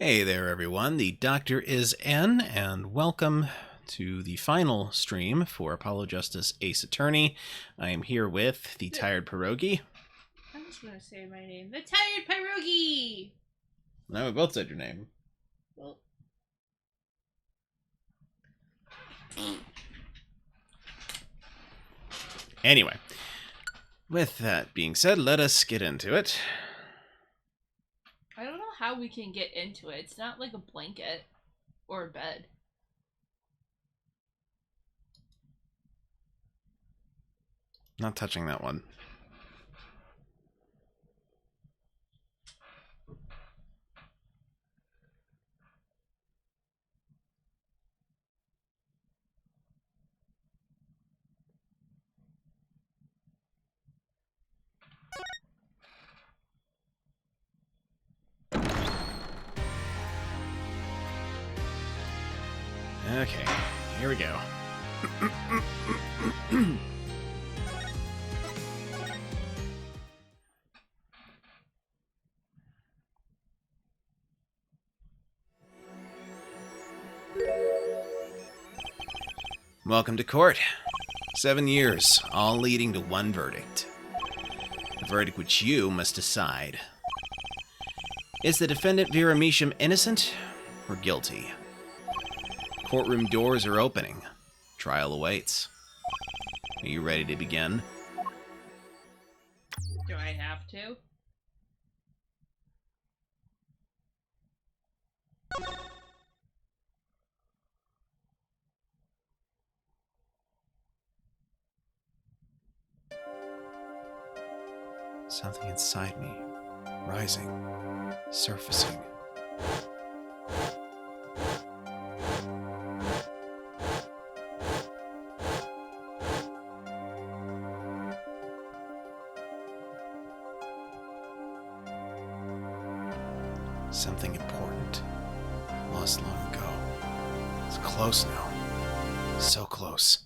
Hey there, everyone. The Doctor is N, and welcome to the final stream for Apollo Justice Ace Attorney. I am here with the Tired Pierogi. I'm just gonna say my name. The Tired Pierogi! No, we both said your name. Well... Anyway, with that being said, let us get into it. I don't know how we can get into it. It's not like a blanket or a bed. Not touching that one. Okay, here we go. Welcome to court. 7 years, all leading to one verdict. A verdict which you must decide. Is the defendant Vera Measham innocent or guilty? Courtroom doors are opening. Trial awaits. Are you ready to begin? Do I have to? Something inside me, rising, surfacing. Something important, lost long ago. It's close now, so close.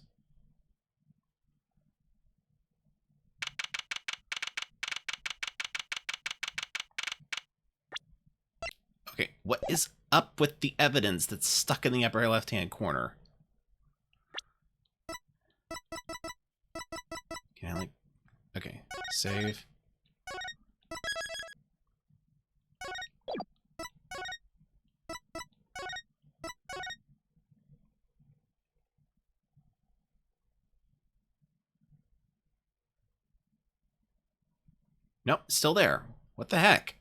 Okay, what is up with the evidence that's stuck in the upper left-hand corner? Can I, okay, save. Nope, still there. What the heck?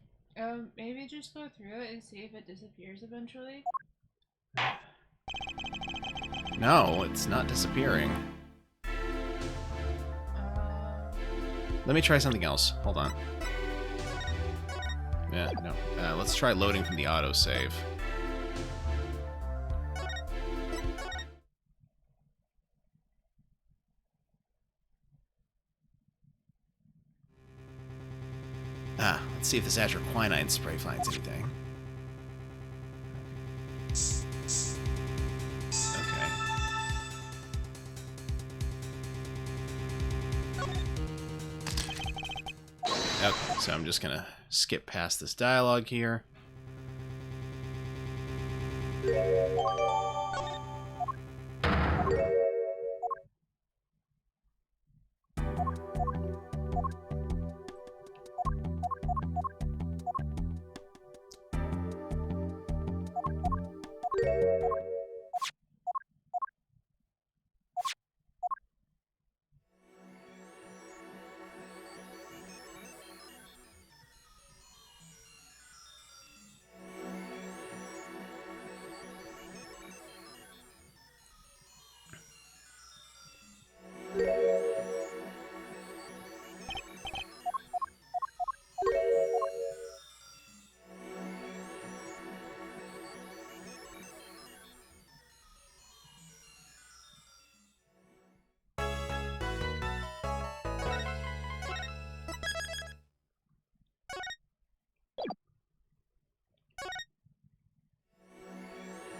Maybe just go through it and see if it disappears eventually. No, it's not disappearing. Let me try something else. Hold on. Yeah, no. Let's try loading from the autosave. Let's see if this atroquinine spray finds anything. Okay. Okay, so I'm just gonna skip past this dialogue here.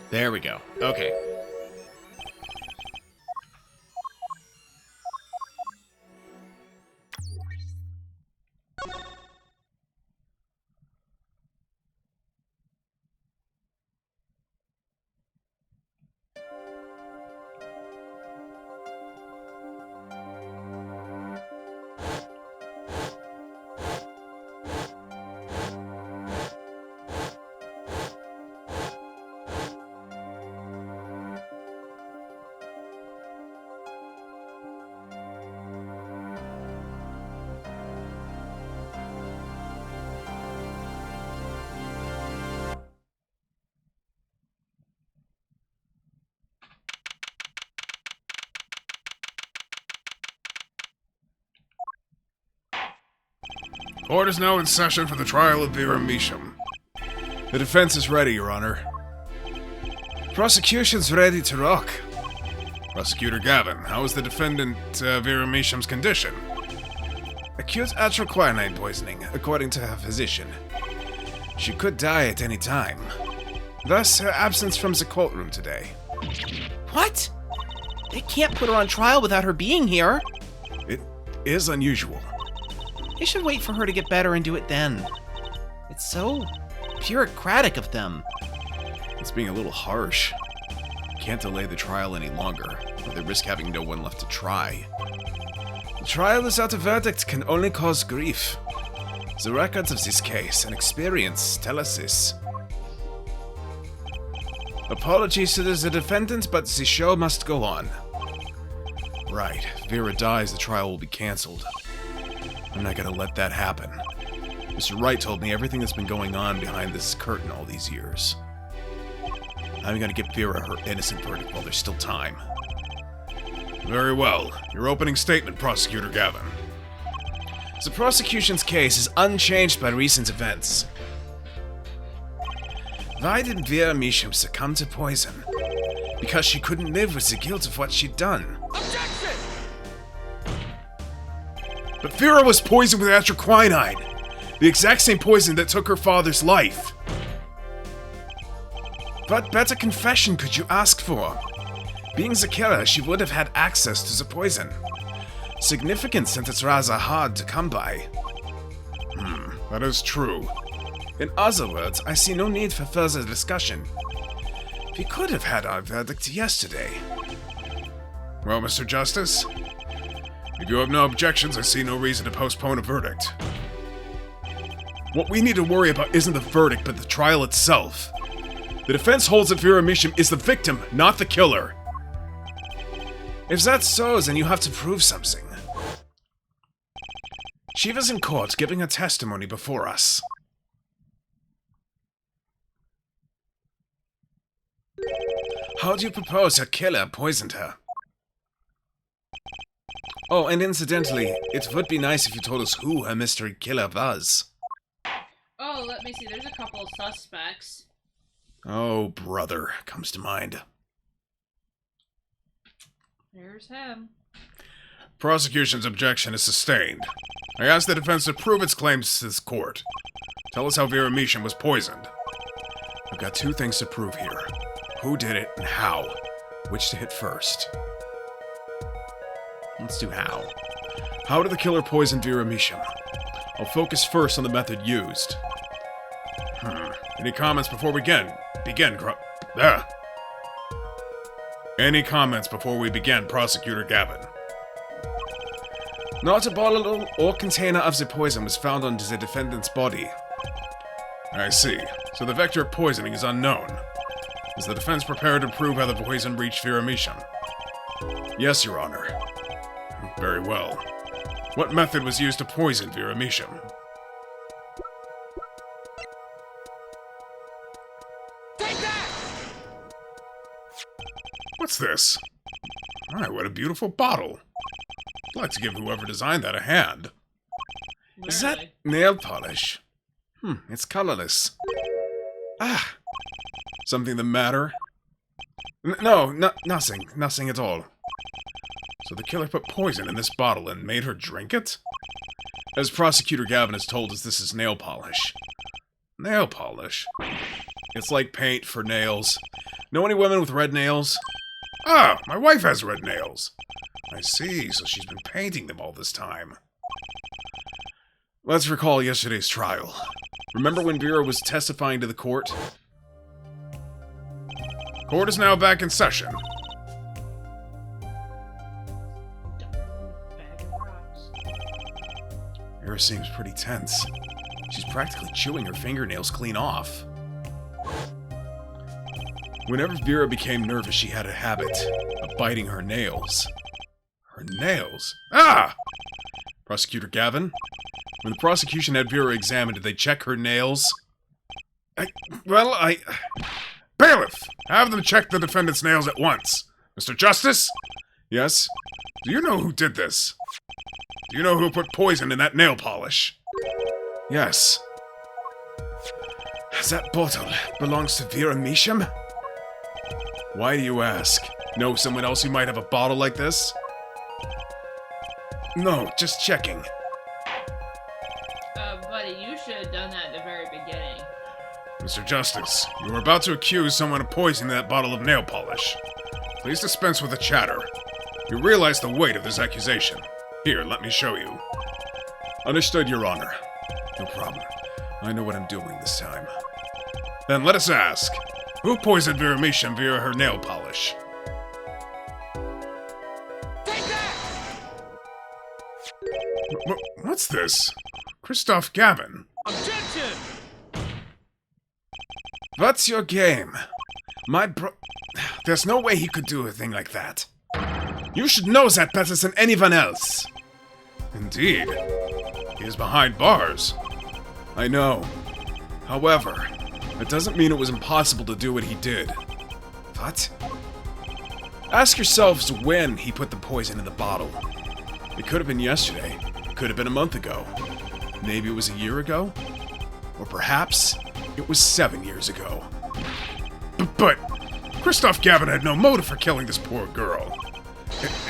There we go. Okay. Court is now in session for the trial of Vera Measham. The defense is ready, Your Honor. Prosecution's ready to rock. Prosecutor Gavin, how is the defendant Vera Measham's condition? Acute atroquinine poisoning, according to her physician. She could die at any time. Thus, her absence from the courtroom today. What? They can't put her on trial without her being here. It is unusual. They should wait for her to get better and do it then. It's so bureaucratic of them. It's being a little harsh. Can't delay the trial any longer, or they risk having no one left to try. The trial without a verdict can only cause grief. The records of this case and experience tell us this. Apologies to the defendant, but the show must go on. Right, if Vera dies, the trial will be cancelled. I'm not gonna let that happen. Mr. Wright told me everything that's been going on behind this curtain all these years. I'm gonna give Vera her innocent verdict while there's still time. Very well. Your opening statement, Prosecutor Gavin. The prosecution's case is unchanged by recent events. Why did Vera Measham succumb to poison? Because she couldn't live with the guilt of what she'd done. Objection! But Vera was poisoned with atroquinine, the exact same poison that took her father's life. What better confession could you ask for? Being the killer, she would have had access to the poison. Significant since it's rather hard to come by. That is true. In other words, I see no need for further discussion. We could have had our verdict yesterday. Well, Mr. Justice, if you have no objections, I see no reason to postpone a verdict. What we need to worry about isn't the verdict, but the trial itself. The defense holds that Vera Measham is the victim, not the killer. If that's so, then you have to prove something. She was in court giving her testimony before us. How do you propose her killer poisoned her? Oh, and incidentally, it would be nice if you told us who her mystery killer was. Oh, let me see. There's a couple of suspects. Oh, brother, comes to mind. There's him. Prosecution's objection is sustained. I ask the defense to prove its claims to this court. Tell us how Vera Measham was poisoned. I've got two things to prove here. Who did it and how? Which to hit first? Let's do how. How did the killer poison Vera Measham? I'll focus first on the method used. Any comments before we begin? Any comments before we begin, Prosecutor Gavin? Not a bottle or container of the poison was found on the defendant's body. I see. So the vector of poisoning is unknown. Is the defense prepared to prove how the poison reached Vera Measham? Yes, Your Honor. Very well. What method was used to poison Vera Measham? Take that! What's this? My, what a beautiful bottle. I'd like to give whoever designed that a hand. Literally. Is that nail polish? It's colorless. Ah! Something the matter? No, nothing at all. So the killer put poison in this bottle and made her drink it? As Prosecutor Gavin has told us, this is nail polish. Nail polish? It's like paint for nails. Know any women with red nails? Ah, my wife has red nails. I see, so she's been painting them all this time. Let's recall yesterday's trial. Remember when Vera was testifying to the court? Court is now back in session. Bag of rocks. Vera seems pretty tense. She's practically chewing her fingernails clean off. Whenever Vera became nervous, she had a habit of biting her nails. Her nails? Ah! Prosecutor Gavin? When the prosecution had Vera examined, did they check her nails? Bailiff! Have them check the defendant's nails at once. Mr. Justice? Yes? Do you know who did this? Do you know who put poison in that nail polish? Yes. That bottle belongs to Vera Measham? Why do you ask? Know someone else who might have a bottle like this? No, just checking. Buddy, you should have done that at the very beginning. Mr. Justice, you are about to accuse someone of poisoning that bottle of nail polish. Please dispense with the chatter. You realize the weight of this accusation. Here, let me show you. Understood, Your Honor. No problem. I know what I'm doing this time. Then let us ask, who poisoned Vera Measham via her nail polish? Take that! What's this? Christoph Gavin. Objection! What's your game? There's no way he could do a thing like that. You should know that better than anyone else. Indeed. He is behind bars. I know. However, that doesn't mean it was impossible to do what he did. What? Ask yourselves when he put the poison in the bottle. It could have been yesterday. It could have been a month ago. Maybe it was a year ago? Or perhaps it was 7 years ago. But Christoph Gavin had no motive for killing this poor girl.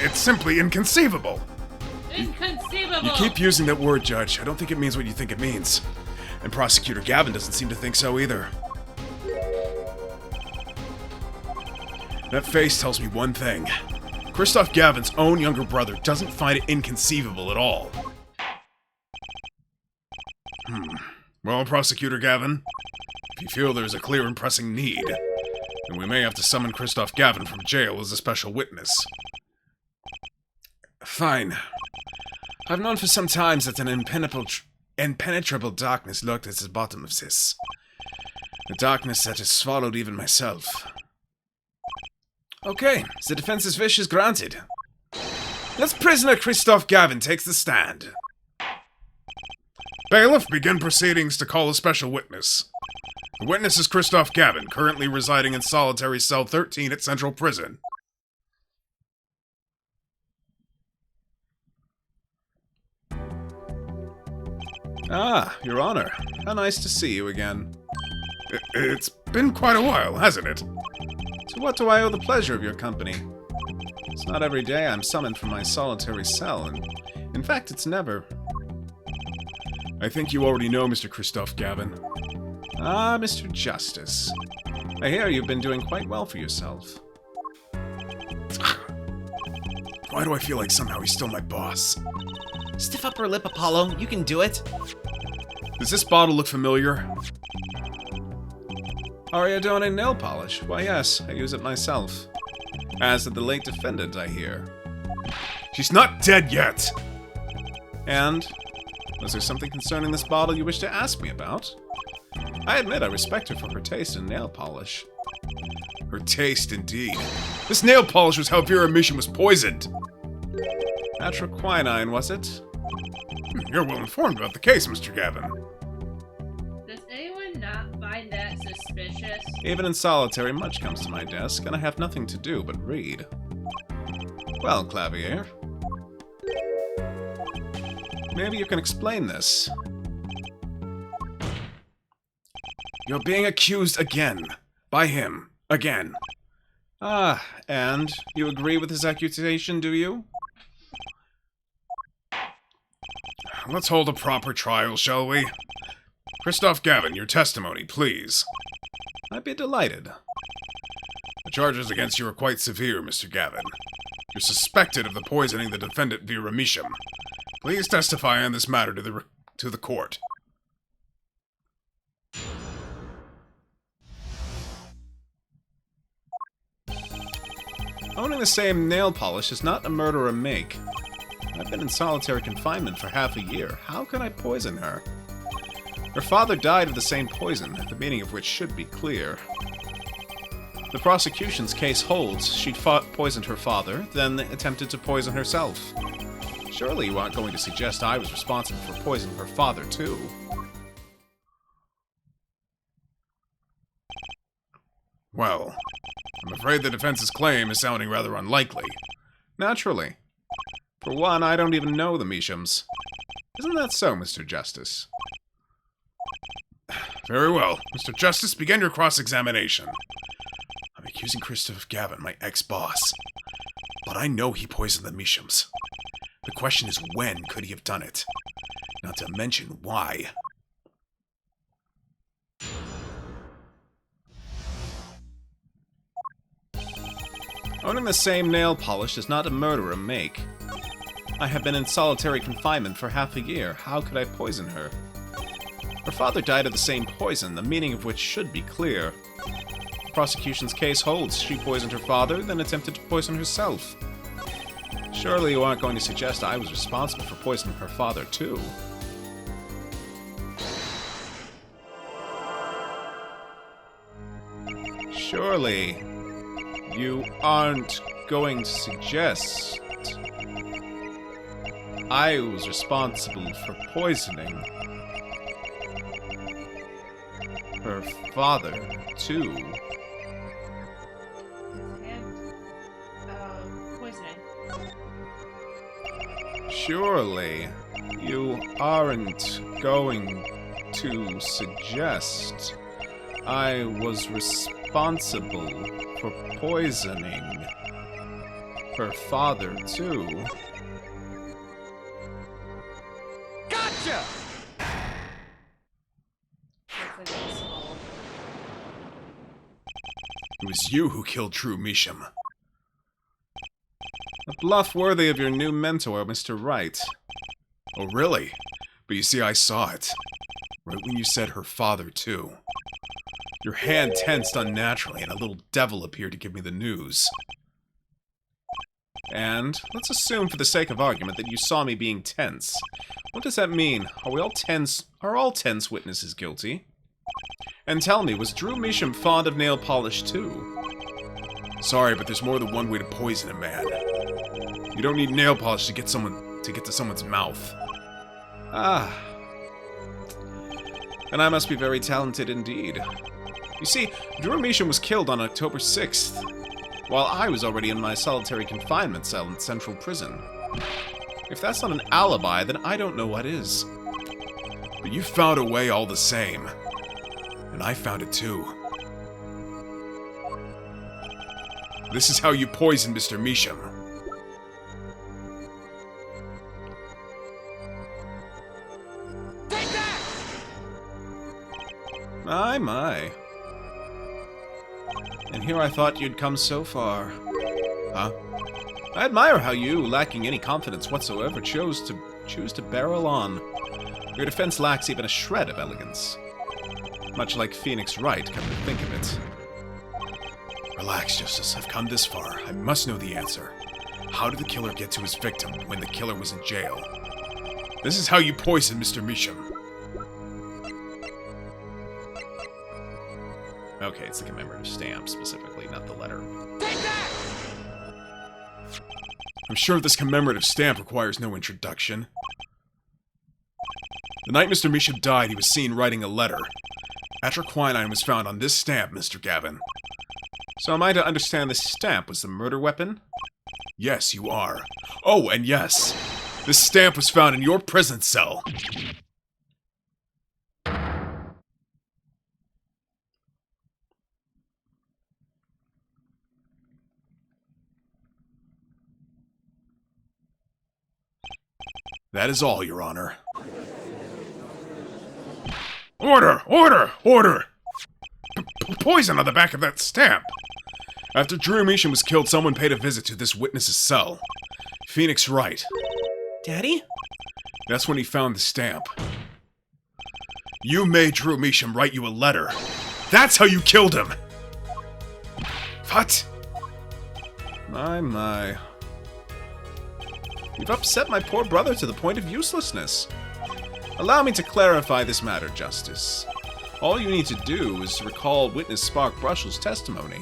It's simply inconceivable. Inconceivable! You keep using that word, Judge. I don't think it means what you think it means. And Prosecutor Gavin doesn't seem to think so either. That face tells me one thing. Christoph Gavin's own younger brother doesn't find it inconceivable at all. Well, Prosecutor Gavin, if you feel there's a clear and pressing need, then we may have to summon Christoph Gavin from jail as a special witness. Fine. I've known for some time that an impenetrable darkness lurked at the bottom of this. A darkness that has swallowed even myself. Okay, the defense's wish is granted. Let's prisoner Christoph Gavin takes the stand. Bailiff, begin proceedings to call a special witness. The witness is Christoph Gavin, currently residing in solitary cell 13 at Central Prison. Ah, Your Honor. How nice to see you again. It's been quite a while, hasn't it? To what do I owe the pleasure of your company? It's not every day I'm summoned from my solitary cell, and in fact, it's never. I think you already know Mr. Christophe Gavin. Ah, Mr. Justice. I hear you've been doing quite well for yourself. Why do I feel like somehow he's still my boss? Stiff upper lip, Apollo. You can do it. Does this bottle look familiar? Ariadone nail polish. Why, yes, I use it myself. As did the late defendant, I hear. She's not dead yet! And? Was there something concerning this bottle you wish to ask me about? I admit I respect her for her taste in nail polish. Her taste, indeed. This nail polish was how Vera Mission was poisoned! Atroquinine, was it? You're well informed about the case, Mr. Gavin. Does anyone not find that suspicious? Even in solitary, much comes to my desk, and I have nothing to do but read. Well, Clavier. Maybe you can explain this. You're being accused again. By him. Again. Ah, and you agree with his accusation, do you? Let's hold a proper trial, shall we? Christophe Gavin, your testimony, please. I'd be delighted. The charges against you are quite severe, Mr. Gavin. You're suspected of the poisoning the defendant Vera Misham. Please testify on this matter to the court. Owning the same nail polish is not a murder or make. I've been in solitary confinement for half a year. How can I poison her? Her father died of the same poison, the meaning of which should be clear. The prosecution's case holds she poisoned her father, then attempted to poison herself. Surely you aren't going to suggest I was responsible for poisoning her father, too. Well, I'm afraid the defense's claim is sounding rather unlikely. Naturally. For one, I don't even know the Mishams. Isn't that so, Mr. Justice? Very well. Mr. Justice, begin your cross-examination. I'm accusing Christophe Gavin, my ex-boss. But I know he poisoned the Mishams. The question is, when could he have done it? Not to mention why. Owning the same nail polish is not a murder or make. I have been in solitary confinement for half a year. How could I poison her? Her father died of the same poison, the meaning of which should be clear. The prosecution's case holds she poisoned her father, then attempted to poison herself. Surely you aren't going to suggest I was responsible for poisoning her father, too. Surely you aren't going to suggest I was responsible for poisoning her father, too. Poisoning. Surely you aren't going to suggest I was responsible for poisoning her father, too. Gotcha! It was you who killed True Misham. A bluff worthy of your new mentor, Mr. Wright. Oh, really? But you see, I saw it. Right when you said her father, too. Your hand tensed unnaturally, and a little devil appeared to give me the news. And let's assume, for the sake of argument, that you saw me being tense. What does that mean? Are all tense witnesses guilty? And tell me, was Drew Misham fond of nail polish too? Sorry, but there's more than one way to poison a man. You don't need nail polish to get to someone's mouth. Ah. Then I must be very talented indeed. You see, Drew Misham was killed on October 6th, while I was already in my solitary confinement cell in Central Prison. If that's not an alibi, then I don't know what is. But you found a way all the same. And I found it too. This is how you poisoned Mr. Measham. Take that! My. And here I thought you'd come so far. Huh? I admire how you, lacking any confidence whatsoever, choose to barrel on. Your defense lacks even a shred of elegance. Much like Phoenix Wright, come to think of it. Relax, Justice. I've come this far. I must know the answer. How did the killer get to his victim when the killer was in jail? This is how you poisoned Mr. Measham. Okay, it's the commemorative stamp, specifically, not the letter. Take that! I'm sure this commemorative stamp requires no introduction. The night Mr. Measham died, he was seen writing a letter. Atroquinine was found on this stamp, Mr. Gavin. So am I to understand this stamp was the murder weapon? Yes, you are. Oh, and yes, this stamp was found in your prison cell. That is all, Your Honor. Order! Order! Order! Poison on the back of that stamp! After Drew Measham was killed, someone paid a visit to this witness's cell. Phoenix Wright. Daddy? That's when he found the stamp. You made Drew Measham write you a letter. That's how you killed him! What? My. You've upset my poor brother to the point of uselessness. Allow me to clarify this matter, Justice. All you need to do is recall witness Spark Brushell's testimony.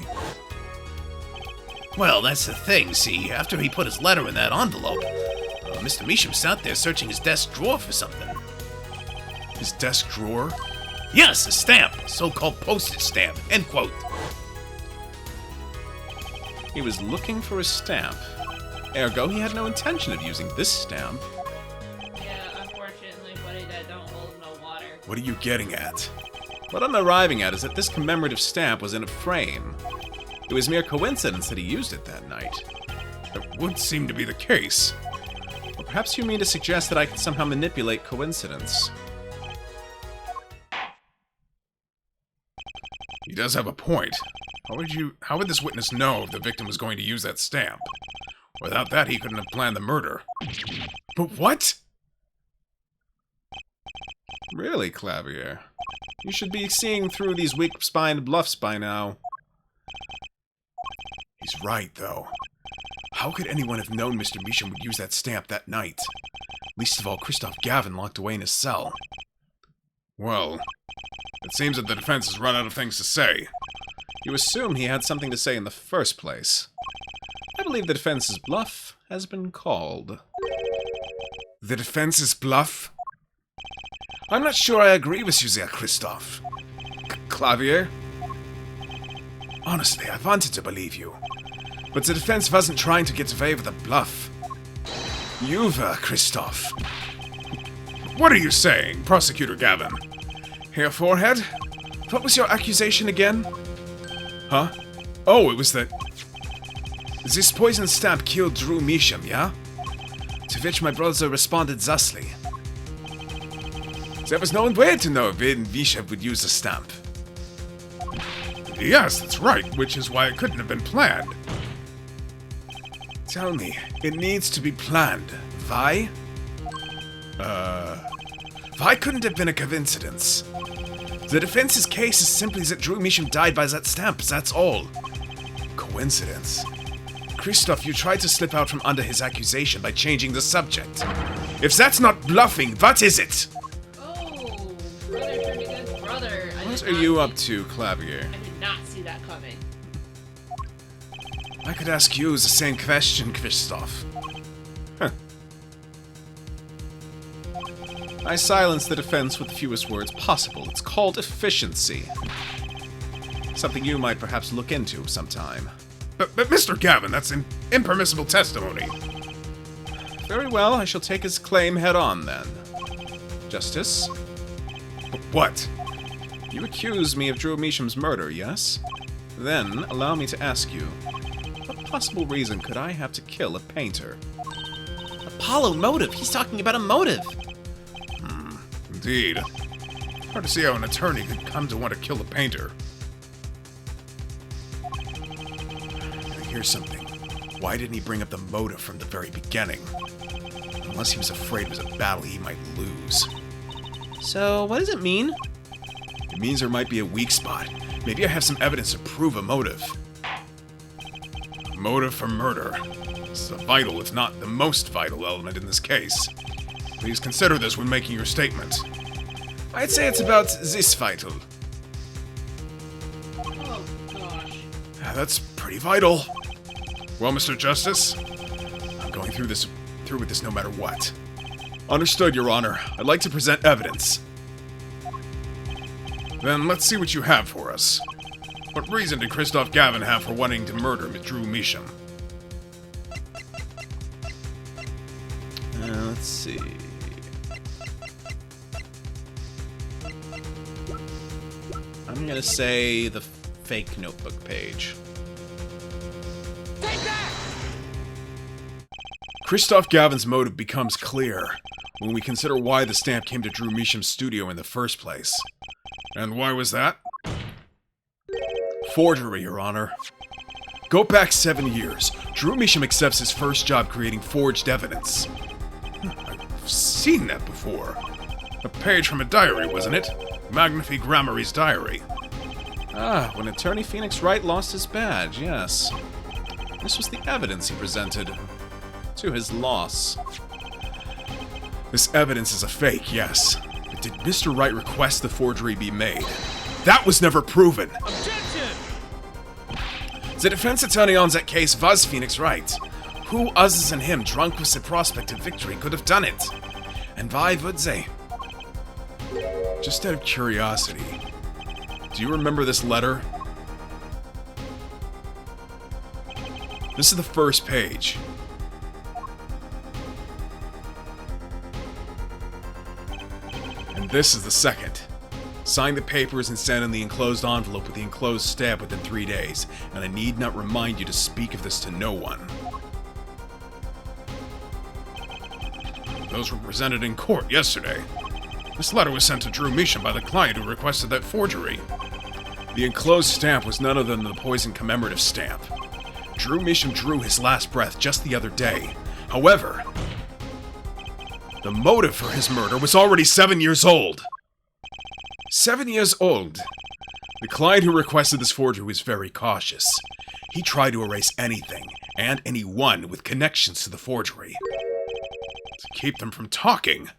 Well, that's the thing, see. After he put his letter in that envelope, Mr. Measham sat there searching his desk drawer for something. His desk drawer? Yes, a stamp. A so-called postage stamp. End quote. He was looking for a stamp. Ergo, he had no intention of using this stamp. Yeah, unfortunately, buddy, that don't hold no water. What are you getting at? What I'm arriving at is that this commemorative stamp was in a frame. It was mere coincidence that he used it that night. That would seem to be the case. Or perhaps you mean to suggest that I could somehow manipulate coincidence. He does have a point. How would this witness know if the victim was going to use that stamp? Without that, he couldn't have planned the murder. But what? Really, Clavier? You should be seeing through these weak-spined bluffs by now. He's right, though. How could anyone have known Mr. Measham would use that stamp that night? Least of all, Christoph Gavin locked away in his cell. Well, it seems that the defense has run out of things to say. You assume he had something to say in the first place. I believe the defense's bluff has been called. The defense's bluff? I'm not sure I agree with you there, Christoph. Clavier? Honestly, I wanted to believe you. But the defense wasn't trying to get away with a bluff. You were, Christoph. What are you saying, Prosecutor Gavin? Hair forehead? What was your accusation again? Huh? Oh, it was that... This poison stamp killed Drew Measham, yeah? To which my brother responded thusly. There was no way to know when Measham would use the stamp. Yes, that's right, which is why it couldn't have been planned. Tell me, it needs to be planned. Why? Why couldn't it have been a coincidence? The defense's case is simply that Drew Measham died by that stamp, that's all. Coincidence? Christoph, you tried to slip out from under his accusation by changing the subject. If that's not bluffing, what is it? Oh, brother turned against brother. What are you up to, Clavier? I did not see that coming. I could ask you the same question, Christoph. I silence the defense with the fewest words possible. It's called efficiency. Something you might perhaps look into sometime. But Mr. Gavin, that's impermissible testimony. Very well, I shall take his claim head on then. Justice, What? You accuse me of Drew Measham's murder, yes? Then, allow me to ask you, what possible reason could I have to kill a painter? Apollo, motive! He's talking about a motive! Indeed. Hard to see how an attorney could come to want to kill a painter. Here's something. Why didn't he bring up the motive from the very beginning? Unless he was afraid it was a battle he might lose. So, what does it mean? It means there might be a weak spot. Maybe I have some evidence to prove a motive. A motive for murder. This is a vital, if not the most vital element in this case. Please consider this when making your statement. I'd say it's about this vital. Oh gosh. That's pretty vital. Well, Mr. Justice, I'm going through with this no matter what. Understood, Your Honor. I'd like to present evidence. Then let's see what you have for us. What reason did Christoph Gavin have for wanting to murder Drew Measham? Let's see. I'm gonna say the fake notebook page. Take that! Christoph Gavin's motive becomes clear when we consider why the stamp came to Drew Measham's studio in the first place. And why was that? Forgery, Your Honor. Go back 7 years. Drew Measham accepts his first job creating forged evidence. I've seen that before. A page from a diary, wasn't it? Magnifique Gramarie's diary. Ah, when attorney Phoenix Wright lost his badge, yes. This was the evidence he presented to his loss. This evidence is a fake, yes. But did Mr. Wright request the forgery be made? That was never proven! Objection! The defense attorney on that case was Phoenix Wright. Who other than him, drunk with the prospect of victory, could have done it? And why would they? Just out of curiosity, do you remember this letter? This is the first page. And this is the second. Sign the papers and send in the enclosed envelope with the enclosed stamp within 3 days, and I need not remind you to speak of this to no one. Those were presented in court yesterday. This letter was sent to Drew Measham by the client who requested that forgery. The enclosed stamp was none other than the poison commemorative stamp. Drew Measham drew his last breath just the other day. However, the motive for his murder was already 7 years old. 7 years old. The client who requested this forgery was very cautious. He tried to erase anything and anyone with connections to the forgery to keep them from talking.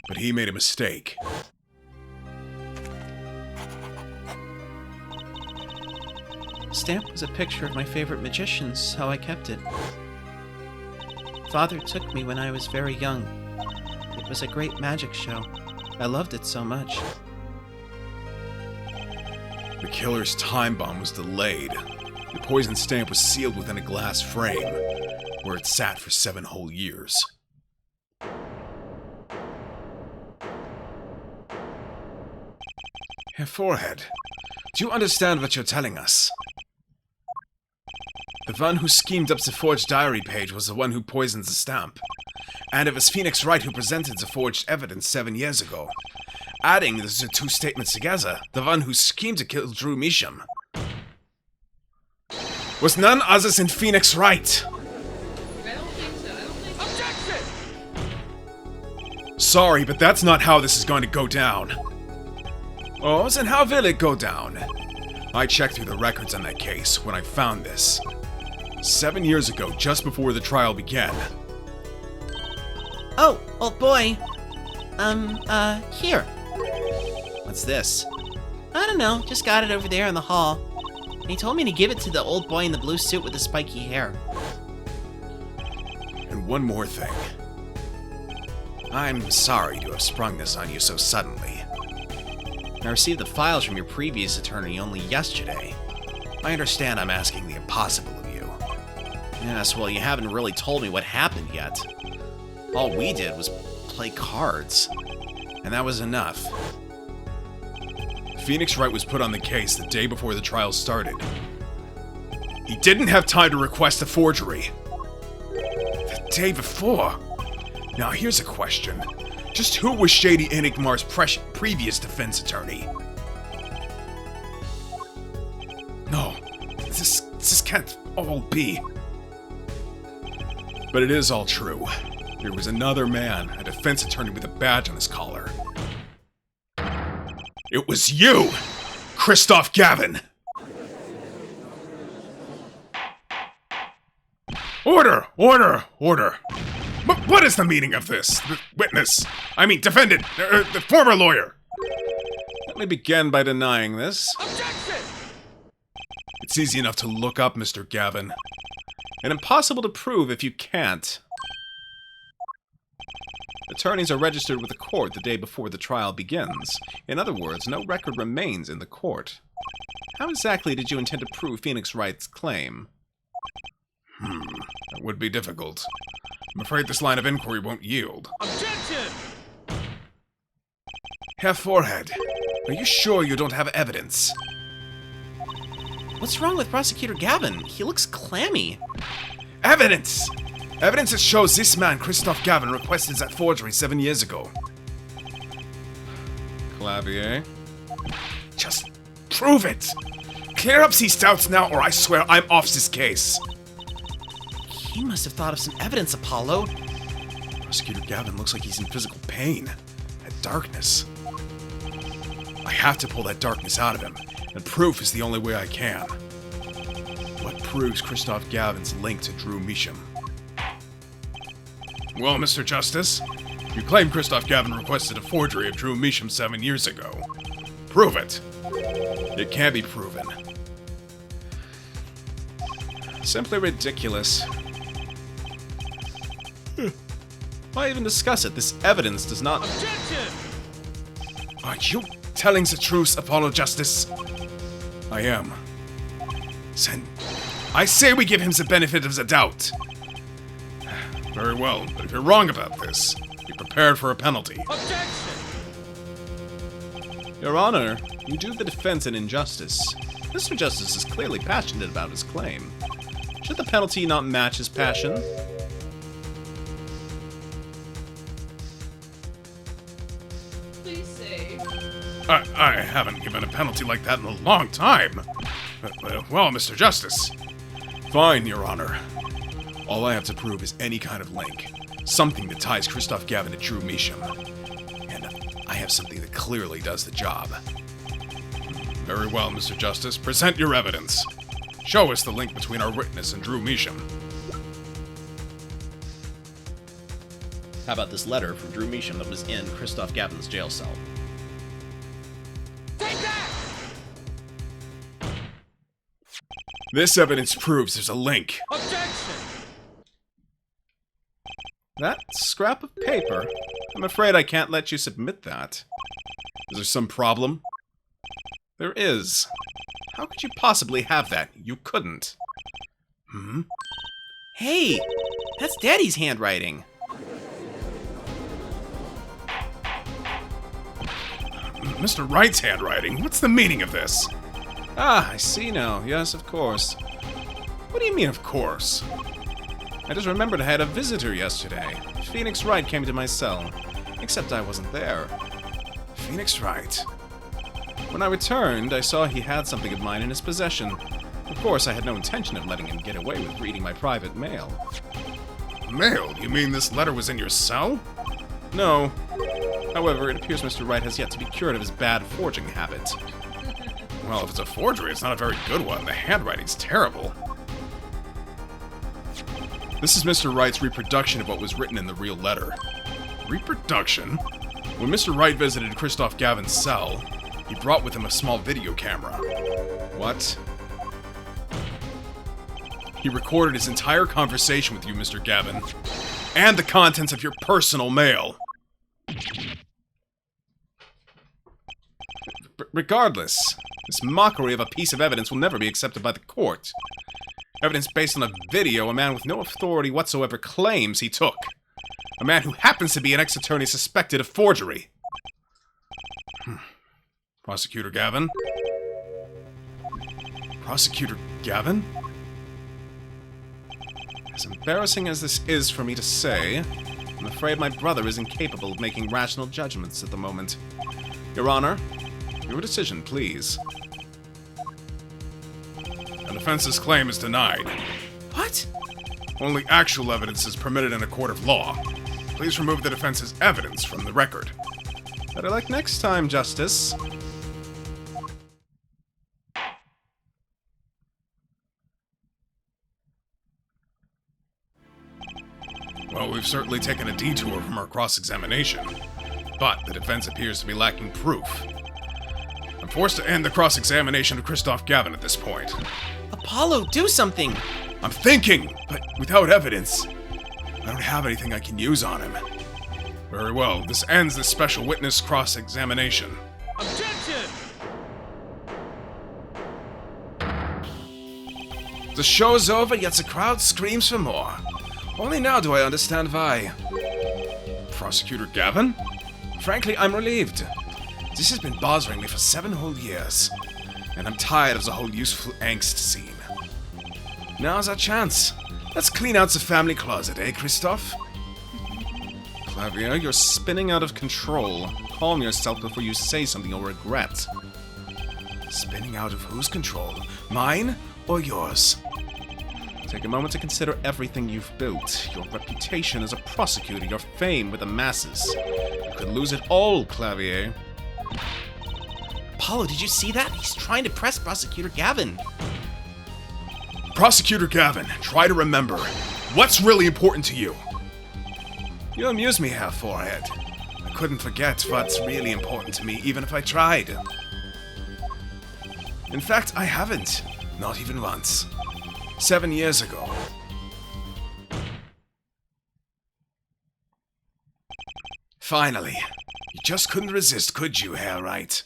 But he made a mistake. The stamp was a picture of my favorite magician, so I kept it. Father took me when I was very young. It was a great magic show. I loved it so much. The killer's time bomb was delayed. The poison stamp was sealed within a glass frame, where it sat for 7 whole years. Herr Forehead, do you understand what you're telling us? The one who schemed up the forged diary page was the one who poisoned the stamp. And it was Phoenix Wright who presented the forged evidence 7 years ago. Adding the two statements together, the one who schemed to kill Drew Measham was none other than Phoenix Wright. I don't think so. I don't think so. Objection! Sorry, but that's not how this is going to go down. Oh, then how will it go down? I checked through the records on that case when I found this. 7 years ago, just before the trial began. Oh, old boy. Here. What's this? I don't know, just got it over there in the hall. He told me to give it to the old boy in the blue suit with the spiky hair. And one more thing. I'm sorry to have sprung this on you so suddenly. I received the files from your previous attorney only yesterday. I understand I'm asking the impossible of you. Yes, well, you haven't really told me what happened yet. All we did was play cards, and that was enough. Phoenix Wright was put on the case the day before the trial started. He didn't have time to request a forgery. The day before? Now here's a question. Just who was Shady Enigmar's previous defense attorney? No, this can't all be. But it is all true. There was another man, a defense attorney with a badge on his collar. It was you, Christoph Gavin! Order! Order! Order! What is the meaning of this? The witness! I mean, defendant! The former lawyer! Let me begin by denying this. Objection! It's easy enough to look up, Mr. Gavin. And impossible to prove if you can't. Attorneys are registered with the court the day before the trial begins. In other words, no record remains in the court. How exactly did you intend to prove Phoenix Wright's claim? That would be difficult. I'm afraid this line of inquiry won't yield. Objection! Herr Forehead, are you sure you don't have evidence? What's wrong with Prosecutor Gavin? He looks clammy. Evidence! Evidence that shows this man, Christoph Gavin, requested that forgery 7 years ago. Clavier. Just prove it! Clear up these doubts now, or I swear I'm off this case. He must have thought of some evidence, Apollo. Prosecutor Gavin looks like he's in physical pain. That darkness. I have to pull that darkness out of him, and proof is the only way I can. What proves Christoph Gavin's link to Drew Measham? Well, Mr. Justice, you claim Christoph Gavin requested a forgery of Drew Measham 7 years ago. Prove it. It can't be proven. Simply ridiculous. Why even discuss it? This evidence does not... Objection! Are you telling the truth, Apollo Justice? I am. Then, I say we give him the benefit of the doubt. Very well, but if you're wrong about this, be prepared for a penalty. Objection! Your Honor, you do the defense an injustice. Mr. Justice is clearly passionate about his claim. Should the penalty not match his passion? Please say. I haven't given a penalty like that in a long time. Well, Mr. Justice. Fine, Your Honor. All I have to prove is any kind of link. Something that ties Christoph Gavin to Drew Measham. And I have something that clearly does the job. Very well, Mr. Justice. Present your evidence. Show us the link between our witness and Drew Measham. How about this letter from Drew Measham that was in Christoph Gavin's jail cell? Take that! This evidence proves there's a link. Objection! That scrap of paper? I'm afraid I can't let you submit that. Is there some problem? There is. How could you possibly have that? You couldn't. Hey! That's Daddy's handwriting. Mr. Wright's handwriting? What's the meaning of this? Ah, I see now. Yes, of course. What do you mean, of course? I just remembered I had a visitor yesterday. Phoenix Wright came to my cell. Except I wasn't there. Phoenix Wright. When I returned, I saw he had something of mine in his possession. Of course, I had no intention of letting him get away with reading my private mail. Mail? You mean this letter was in your cell? No. However, it appears Mr. Wright has yet to be cured of his bad forging habit. Well, if it's a forgery, it's not a very good one. The handwriting's terrible. This is Mr. Wright's reproduction of what was written in the real letter. Reproduction? When Mr. Wright visited Christoph Gavin's cell, he brought with him a small video camera. What? He recorded his entire conversation with you, Mr. Gavin, and the contents of your personal mail. Regardless, this mockery of a piece of evidence will never be accepted by the court. Evidence based on a video a man with no authority whatsoever claims he took. A man who happens to be an ex-attorney suspected of forgery. Prosecutor Gavin? Prosecutor Gavin? As embarrassing as this is for me to say, I'm afraid my brother is incapable of making rational judgments at the moment. Your Honor, your decision, please. The defense's claim is denied. What? Only actual evidence is permitted in a court of law. Please remove the defense's evidence from the record. Better luck next time, Justice. Well, we've certainly taken a detour from our cross-examination, but the defense appears to be lacking proof. I'm forced to end the cross-examination of Christoph Gavin at this point. Apollo, do something! I'm thinking, but without evidence. I don't have anything I can use on him. Very well, this ends the special witness cross-examination. Objection! The show's over, yet the crowd screams for more. Only now do I understand why. Prosecutor Gavin? Frankly, I'm relieved. This has been bothering me for 7 whole years, and I'm tired of the whole useful angst scene. Now's our chance. Let's clean out the family closet, eh, Christoph? Clavier, you're spinning out of control. Calm yourself before you say something you'll regret. Spinning out of whose control? Mine or yours? Take a moment to consider everything you've built. Your reputation as a prosecutor, your fame with the masses. You could lose it all, Clavier. Apollo, did you see that? He's trying to press Prosecutor Gavin. Prosecutor Gavin, try to remember. What's really important to you? You amuse me, Herr Forehead. I couldn't forget what's really important to me, even if I tried. In fact, I haven't. Not even once. 7 years ago. Finally. You just couldn't resist, could you, Herr Wright?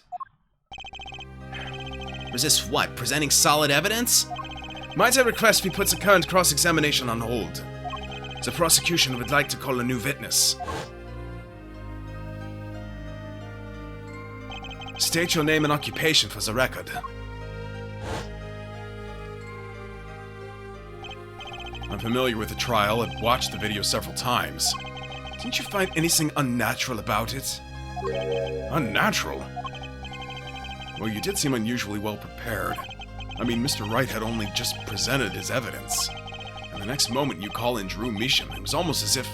Resist what? Presenting solid evidence? Might I request we put the current cross-examination on hold? The prosecution would like to call a new witness. State your name and occupation for the record. I'm familiar with the trial. I've watched the video several times. Didn't you find anything unnatural about it? Unnatural? Well, you did seem unusually well prepared. I mean, Mr. Wright had only just presented his evidence. And the next moment you call in Drew Measham. It was almost as if...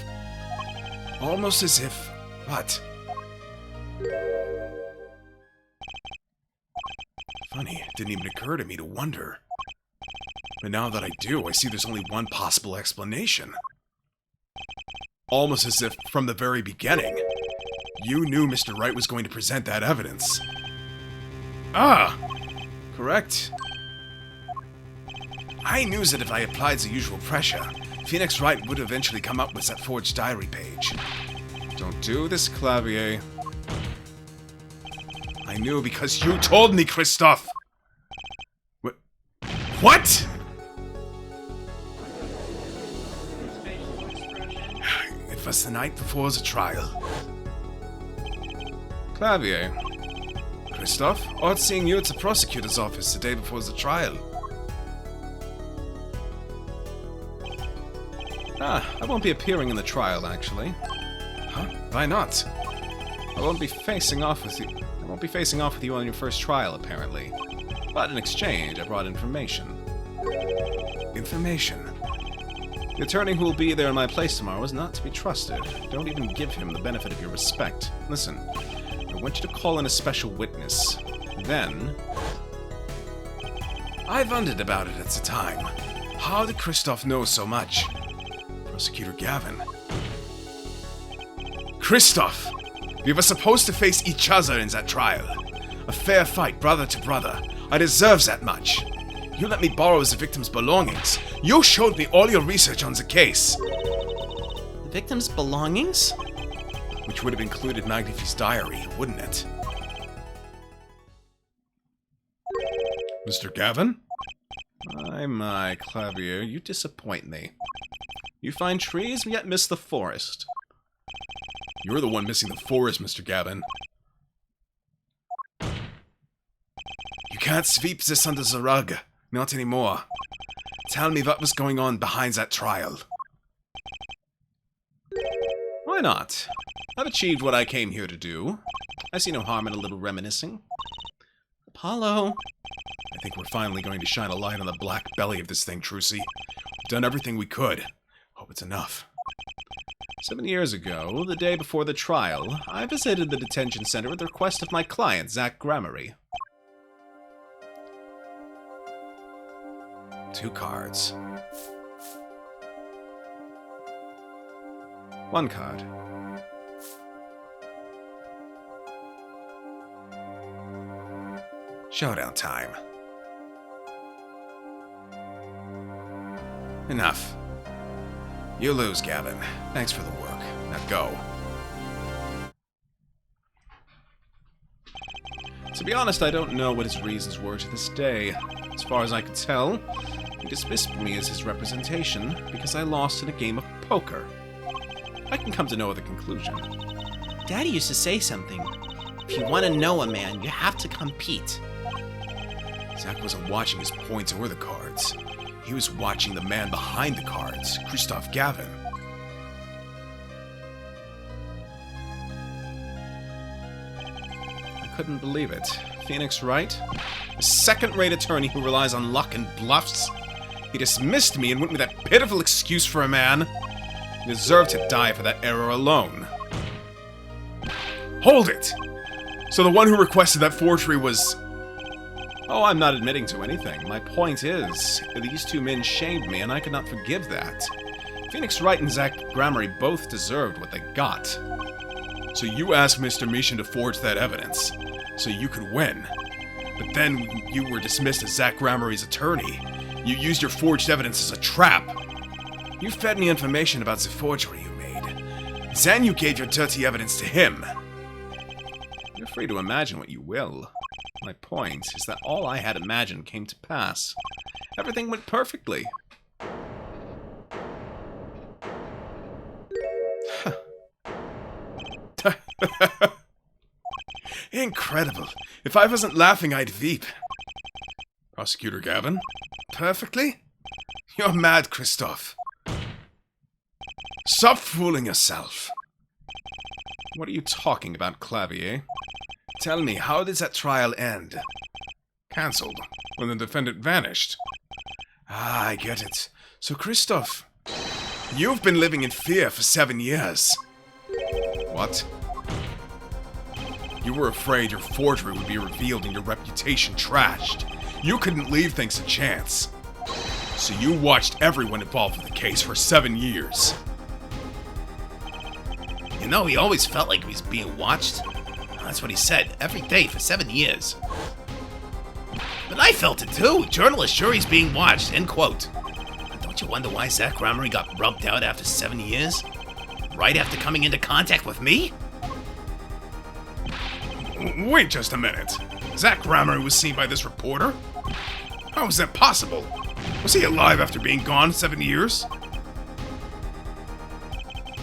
What? Funny, it didn't even occur to me to wonder. But now that I do, I see there's only one possible explanation. Almost as if, from the very beginning, you knew Mr. Wright was going to present that evidence. Ah! Correct. I knew that if I applied the usual pressure, Phoenix Wright would eventually come up with that forged diary page. Don't do this, Clavier. I knew because you told me, Christoph! What? It was the night before the trial. Clavier. Christoph, odd seeing you at the prosecutor's office the day before the trial. I won't be appearing in the trial, actually. Huh? Why not? I won't be facing off with you on your first trial, apparently. But in exchange, I brought information. Information? The attorney who will be there in my place tomorrow is not to be trusted. Don't even give him the benefit of your respect. Listen, I want you to call in a special witness. Then... I wondered about it at the time. How did Christoph know so much? Prosecutor Gavin. Christoph! We were supposed to face each other in that trial. A fair fight, brother to brother. I deserve that much. You let me borrow the victim's belongings. You showed me all your research on the case. The victim's belongings? Which would have included Magnifi's diary, wouldn't it? Mr. Gavin? My, Clavier, you disappoint me. You find trees, yet miss the forest. You're the one missing the forest, Mr. Gavin. can't sweep this under the rug. Not anymore. Tell me what was going on behind that trial. Why not? I've achieved what I came here to do. I see no harm in a little reminiscing. Apollo. I think we're finally going to shine a light on the black belly of this thing, Trucy. We've done everything we could. Hope it's enough. 7 years ago, the day before the trial, I visited the detention center at the request of my client, Zach Gramarye. 2 cards. 1 card. Showdown time. Enough. You lose, Gavin. Thanks for the work. Now go. To be honest, I don't know what his reasons were to this day. As far as I could tell, he dismissed me as his representation because I lost in a game of poker. I can come to no other conclusion. Daddy used to say something. If you want to know a man, you have to compete. Zach wasn't watching his points or the cards. He was watching the man behind the cards, Christoph Gavin. I couldn't believe it. Phoenix Wright? A second-rate attorney who relies on luck and bluffs? He dismissed me and went with that pitiful excuse for a man. He deserved to die for that error alone. Hold it! So the one who requested that forgery was... Oh, I'm not admitting to anything. My point is, these 2 men shamed me, and I could not forgive that. Phoenix Wright and Zach Gramarye both deserved what they got. So you asked Mr. Mishan to forge that evidence, so you could win. But then you were dismissed as Zach Gramarye's attorney. You used your forged evidence as a trap. You fed me information about the forgery you made. Then you gave your dirty evidence to him. You're free to imagine what you will. My point is that all I had imagined came to pass. Everything went perfectly. Incredible. If I wasn't laughing, I'd weep. Prosecutor Gavin? Perfectly? You're mad, Christoph. Stop fooling yourself. What are you talking about, Clavier? Tell me, how did that trial end? Cancelled, when the defendant vanished. Ah, I get it. So, Christoph, you've been living in fear for 7 years. What? You were afraid your forgery would be revealed and your reputation trashed. You couldn't leave things a chance. So you watched everyone involved in the case for 7 years. You know, he always felt like he was being watched. That's what he said, every day for 7 years. But I felt it too. Journalist sure he's being watched, end quote. But don't you wonder why Zach Gramarye got rubbed out after 7 years? Right after coming into contact with me? Wait just a minute. Zach Gramarye was seen by this reporter? How is that possible? Was he alive after being gone 7 years?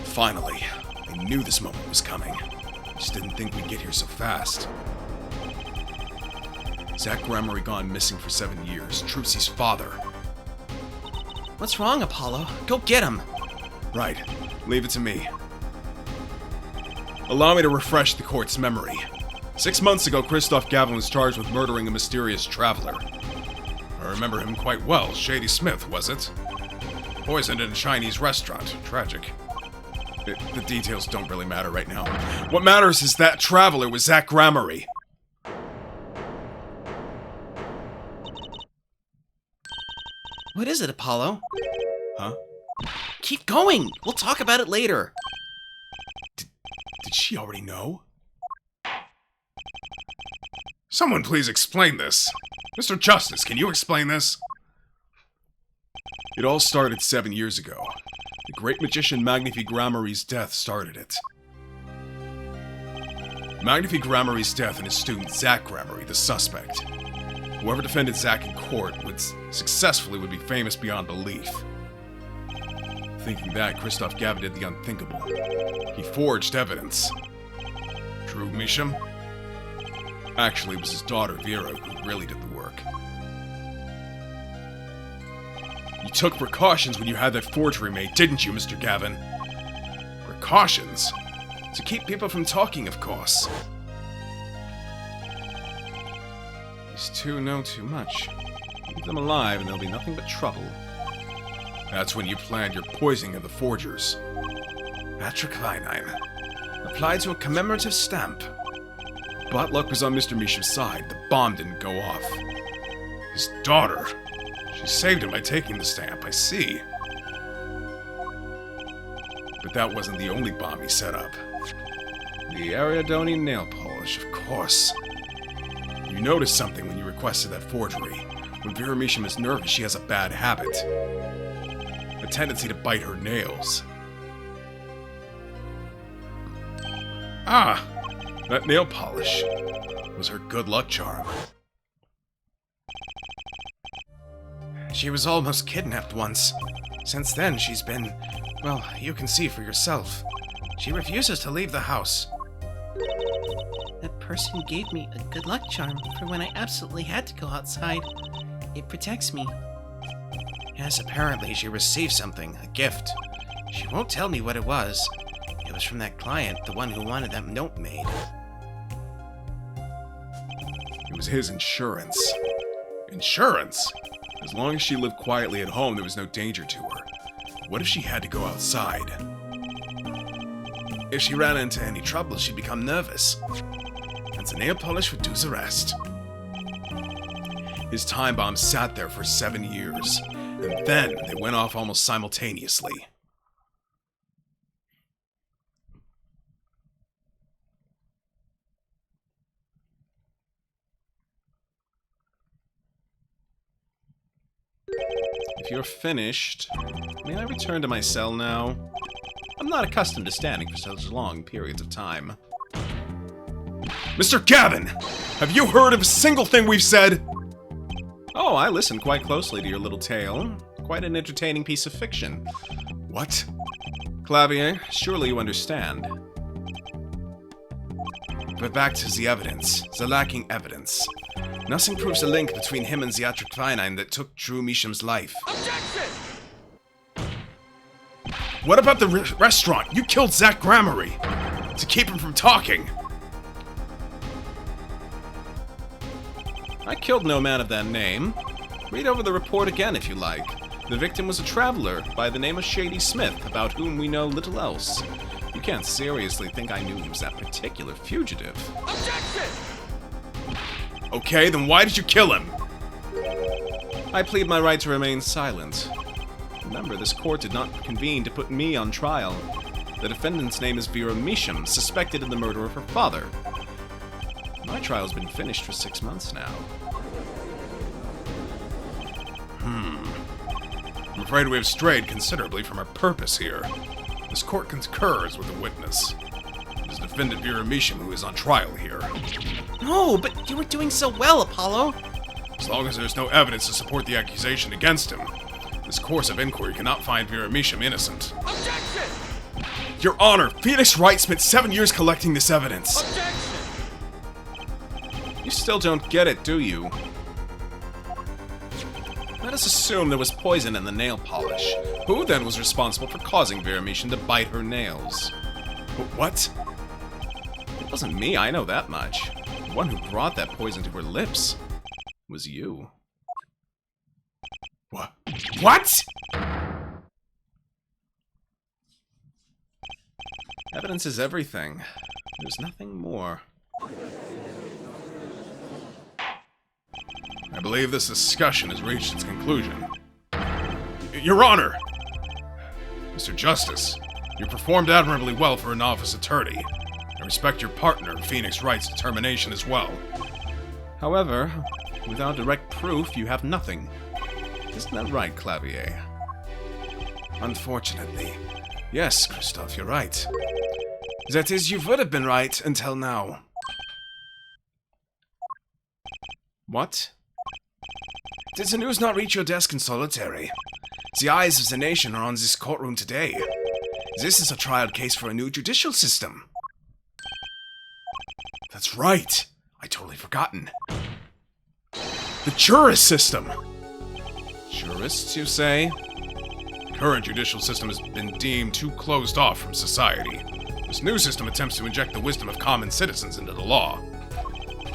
Finally, I knew this moment was coming. Just didn't think we'd get here so fast. Zach Gramarye gone missing for 7 years. Trucy's father. What's wrong, Apollo? Go get him! Right. Leave it to me. Allow me to refresh the court's memory. 6 months ago, Christoph Gavin was charged with murdering a mysterious traveler. I remember him quite well. Shady Smith, was it? Poisoned in a Chinese restaurant. Tragic. The details don't really matter right now. What matters is that traveler was Zach Gramarye. What is it, Apollo? Huh? Keep going! We'll talk about it later. Did she already know? Someone please explain this. Mr. Justice, can you explain this? It all started 7 years ago. The great magician Magnifi Gramarye's death started it. Magnifi Gramarye's death and his student Zach Gramarye, the suspect. Whoever defended Zach in court would be famous beyond belief. Thinking that, Christoph Gavin did the unthinkable. He forged evidence. True, Misham? Actually, it was his daughter, Vera, who really did the work. paperwork. You took precautions when you had that forgery made, didn't you, Mr. Gavin? Precautions? To keep people from talking, of course. These two know too much. Keep them alive and there'll be nothing but trouble. That's when you planned your poisoning of the forgers. Patrick Quinine. Applied to a commemorative stamp. But luck was on Mr. Misham's side. The bomb didn't go off. His daughter. She saved him by taking the stamp, I see. But that wasn't the only bomb he set up. The Ariadone nail polish, of course. You noticed something when you requested that forgery. When Vera Misham is nervous, she has a bad habit. A tendency to bite her nails. Ah! That nail polish was her good luck charm. She was almost kidnapped once. Since then, she's been... well, you can see for yourself. She refuses to leave the house. That person gave me a good luck charm for when I absolutely had to go outside. It protects me. Yes, apparently she received something, a gift. She won't tell me what it was. It was from that client, the one who wanted that note made. It was his insurance. Insurance? As long as she lived quietly at home, there was no danger to her. What if she had to go outside? If she ran into any trouble, she'd become nervous. And the nail polish would do the rest. His time bomb sat there for 7 years, and then they went off almost simultaneously. If you're finished, may I return to my cell now? I'm not accustomed to standing for such long periods of time. Mr. Gavin! Have you heard of a single thing we've said? Oh, I listened quite closely to your little tale. Quite an entertaining piece of fiction. What? Clavier, surely you understand. But back to the evidence. The lacking evidence. Nothing proves a link between him and the Atriclinine that took Drew Measham's life. Objection! What about the restaurant? You killed Zach Gramarye to keep him from talking. I killed no man of that name. Read over the report again if you like. The victim was a traveler by the name of Shady Smith, about whom we know little else. You can't seriously think I knew he was that particular fugitive. Objection! Okay, then why did you kill him? I plead my right to remain silent. Remember, this court did not convene to put me on trial. The defendant's name is Vera Misham, suspected of the murder of her father. My trial's been finished for 6 months now. I'm afraid we have strayed considerably from our purpose here. This court concurs with the witness. It is defendant Vera Misham who is on trial here. No, but you were doing so well, Apollo. As long as there's no evidence to support the accusation against him, this course of inquiry cannot find Vera Misham innocent. Objection! Your Honor, Phoenix Wright spent 7 years collecting this evidence. Objection! You still don't get it, do you? Let us assume there was poison in the nail polish. Who then was responsible for causing Vera Misham to bite her nails? What? It wasn't me, I know that much. The one who brought that poison to her lips was you. What? Evidence is everything. There's nothing more. I believe this discussion has reached its conclusion. Your Honor! Mr. Justice, you performed admirably well for a novice attorney. I respect your partner, Phoenix Wright's determination as well. However, without direct proof, you have nothing. Isn't that right, Clavier? Unfortunately. Yes, Christophe, you're right. That is, you would have been right until now. What? Did the news not reach your desk in solitary? The eyes of the nation are on this courtroom today. This is a trial case for a new judicial system. That's right. I totally forgotten. The jurist system! Jurists, you say? Current judicial system has been deemed too closed off from society. This new system attempts to inject the wisdom of common citizens into the law.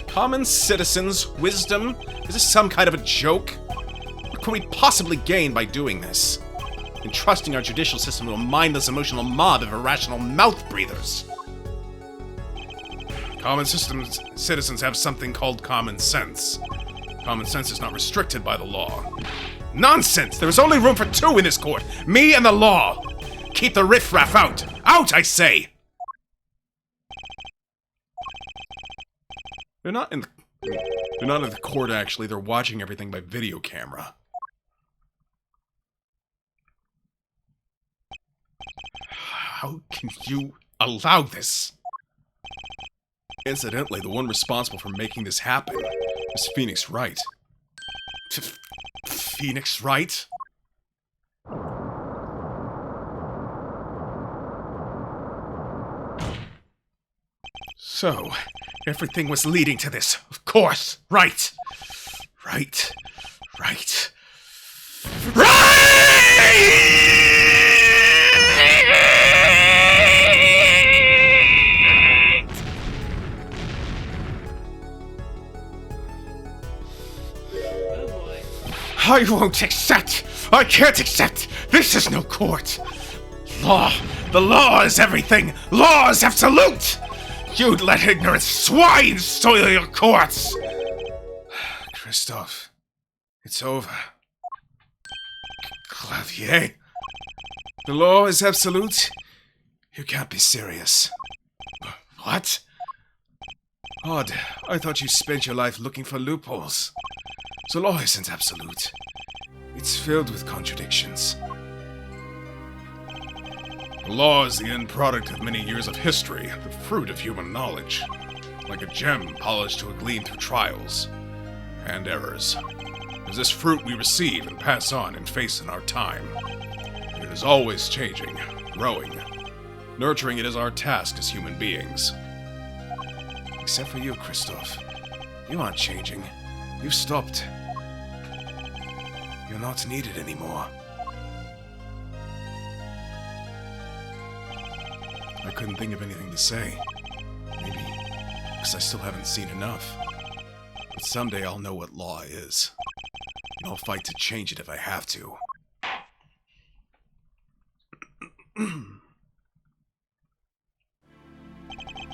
Common citizens' wisdom? Is this some kind of a joke? What could we possibly gain by doing this? Entrusting our judicial system to a mindless emotional mob of irrational mouth breathers. Common citizens have something called common sense. Common sense is not restricted by the law. Nonsense! There is only room for two in this court. Me and the law. Keep the riffraff out. Out, I say! They're not in the court, actually. They're watching everything by video camera. How can you allow this? Incidentally, the one responsible for making this happen is Phoenix Wright. Phoenix Wright? So, everything was leading to this. Of course. Right. Right. Right. Right! Oh boy. I won't accept! I can't accept! This is no court! Law! The law is everything! Law is absolute! You'd let ignorant swine soil your courts! Christophe, it's over. Clavier? The law is absolute? You can't be serious. What? Odd. I thought you spent your life looking for loopholes. The law isn't absolute. It's filled with contradictions. The law is the end product of many years of history, the fruit of human knowledge. Like a gem polished to a gleam through trials and errors. It is this fruit we receive and pass on and face in our time. It is always changing, growing. Nurturing it is our task as human beings. Except for you, Christophe. You aren't changing. You've stopped. You're not needed anymore. I couldn't think of anything to say. Maybe because I still haven't seen enough. But someday I'll know what law is. And I'll fight to change it if I have to.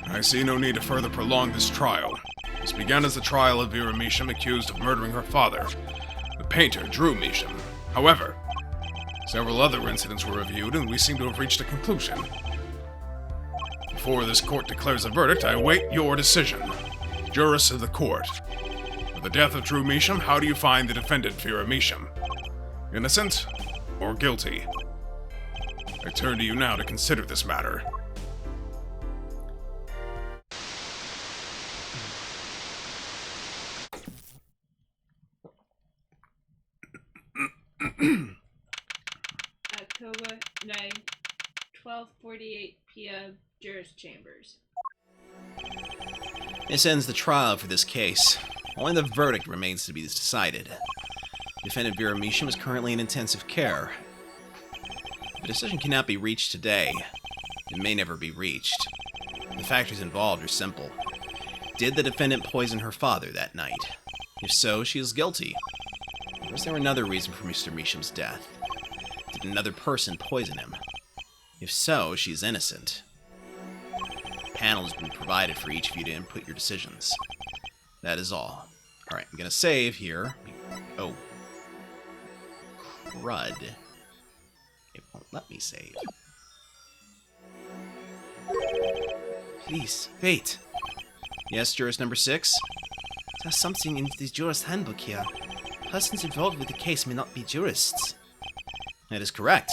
I see no need to further prolong this trial. This began as the trial of Vera Measham, accused of murdering her father, the painter Drew Measham. However, several other incidents were reviewed, and we seem to have reached a conclusion. Before this court declares a verdict, I await your decision. Jurists of the court. For the death of Drew Measham, how do you find the defendant, Vera Measham? Innocent or guilty? I turn to you now to consider this matter. October 9, 12:48 p.m. Jurors' Chambers. This ends the trial for this case. Only the verdict remains to be decided. Defendant Vera Measham is currently in intensive care. The decision cannot be reached today. It may never be reached. The factors involved are simple. Did the defendant poison her father that night? If so, she is guilty. Or is there another reason for Mr. Measham's death? Did another person poison him? If so, she is innocent. A panel has been provided for each of you to input your decisions. That is all. Alright, I'm gonna save here. Oh. Crud. It won't let me save. Please, wait. Yes, jurist number 6? There's something in the jurist handbook here. Persons involved with the case may not be jurists. That is correct.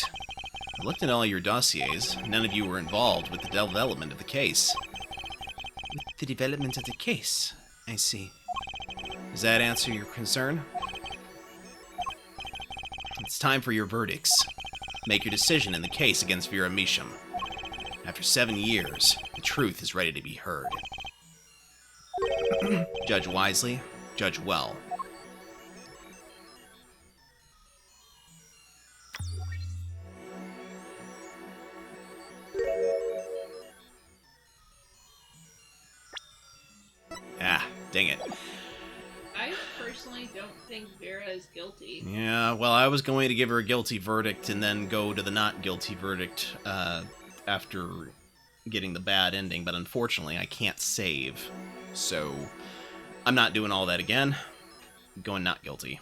I looked at all your dossiers. None of you were involved with the development of the case. With the development of the case? I see. Does that answer your concern? It's time for your verdicts. Make your decision in the case against Vera Measham. After 7 years, the truth is ready to be heard. Judge wisely, judge well. Dang it. I personally don't think Vera is guilty. Yeah, well, I was going to give her a guilty verdict and then go to the not guilty verdict after getting the bad ending, but unfortunately I can't save. So I'm not doing all that again. I'm going not guilty.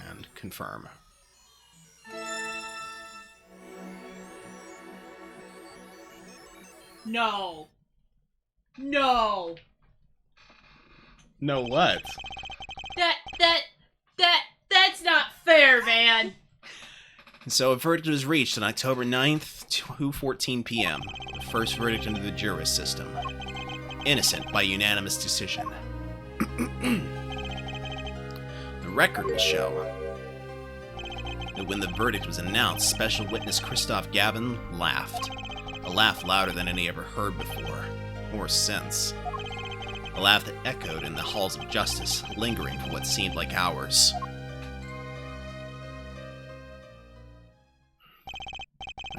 And confirm. No. No. No what? That's not fair, man. So a verdict was reached on October 9th, 2:14 p.m. The first verdict under the jury system. Innocent by unanimous decision. The record will show that when the verdict was announced, special witness Christoph Gavin laughed. A laugh louder than any ever heard before, or since. A laugh that echoed in the halls of justice, lingering for what seemed like hours.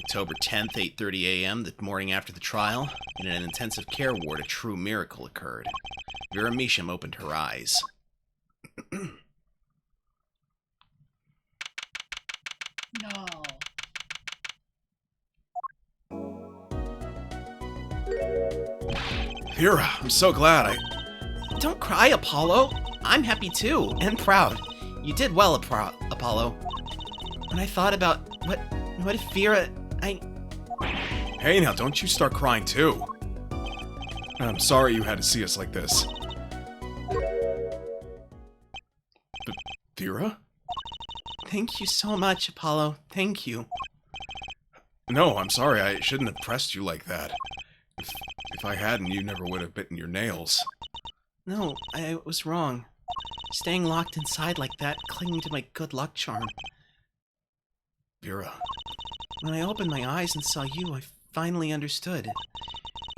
October 10th, 8:30 a.m., the morning after the trial, in an intensive care ward, a true miracle occurred. Vera Measham opened her eyes. No. Vera, I'm so glad Don't cry, Apollo. I'm happy too, and proud. You did well, Apollo. When I thought about what if Vera, Hey, now, don't you start crying, too. I'm sorry you had to see us like this. Vera? Thank you so much, Apollo. Thank you. No, I'm sorry. I shouldn't have pressed you like that. If I hadn't, you never would have bitten your nails. No, I was wrong. Staying locked inside like that, clinging to my good luck charm. Vera. When I opened my eyes and saw you, I finally understood.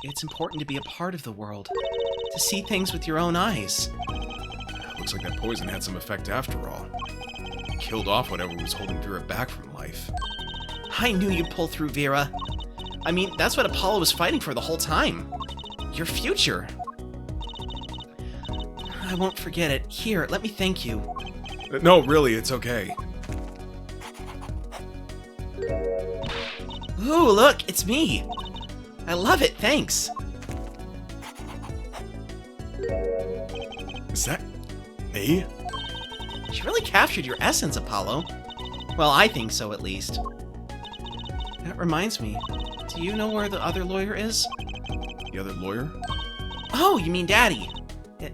It's important to be a part of the world. To see things with your own eyes. Looks like that poison had some effect after all. It killed off whatever was holding Vera back from life. I knew you'd pull through, Vera. I mean, that's what Apollo was fighting for the whole time. Your future. I won't forget it. Here, let me thank you. No, really, it's okay. Ooh, look, it's me. I love it, thanks. Is that me? You really captured your essence, Apollo. Well, I think so, at least. That reminds me. Do you know where the other lawyer is? The other lawyer? Oh, you mean Daddy.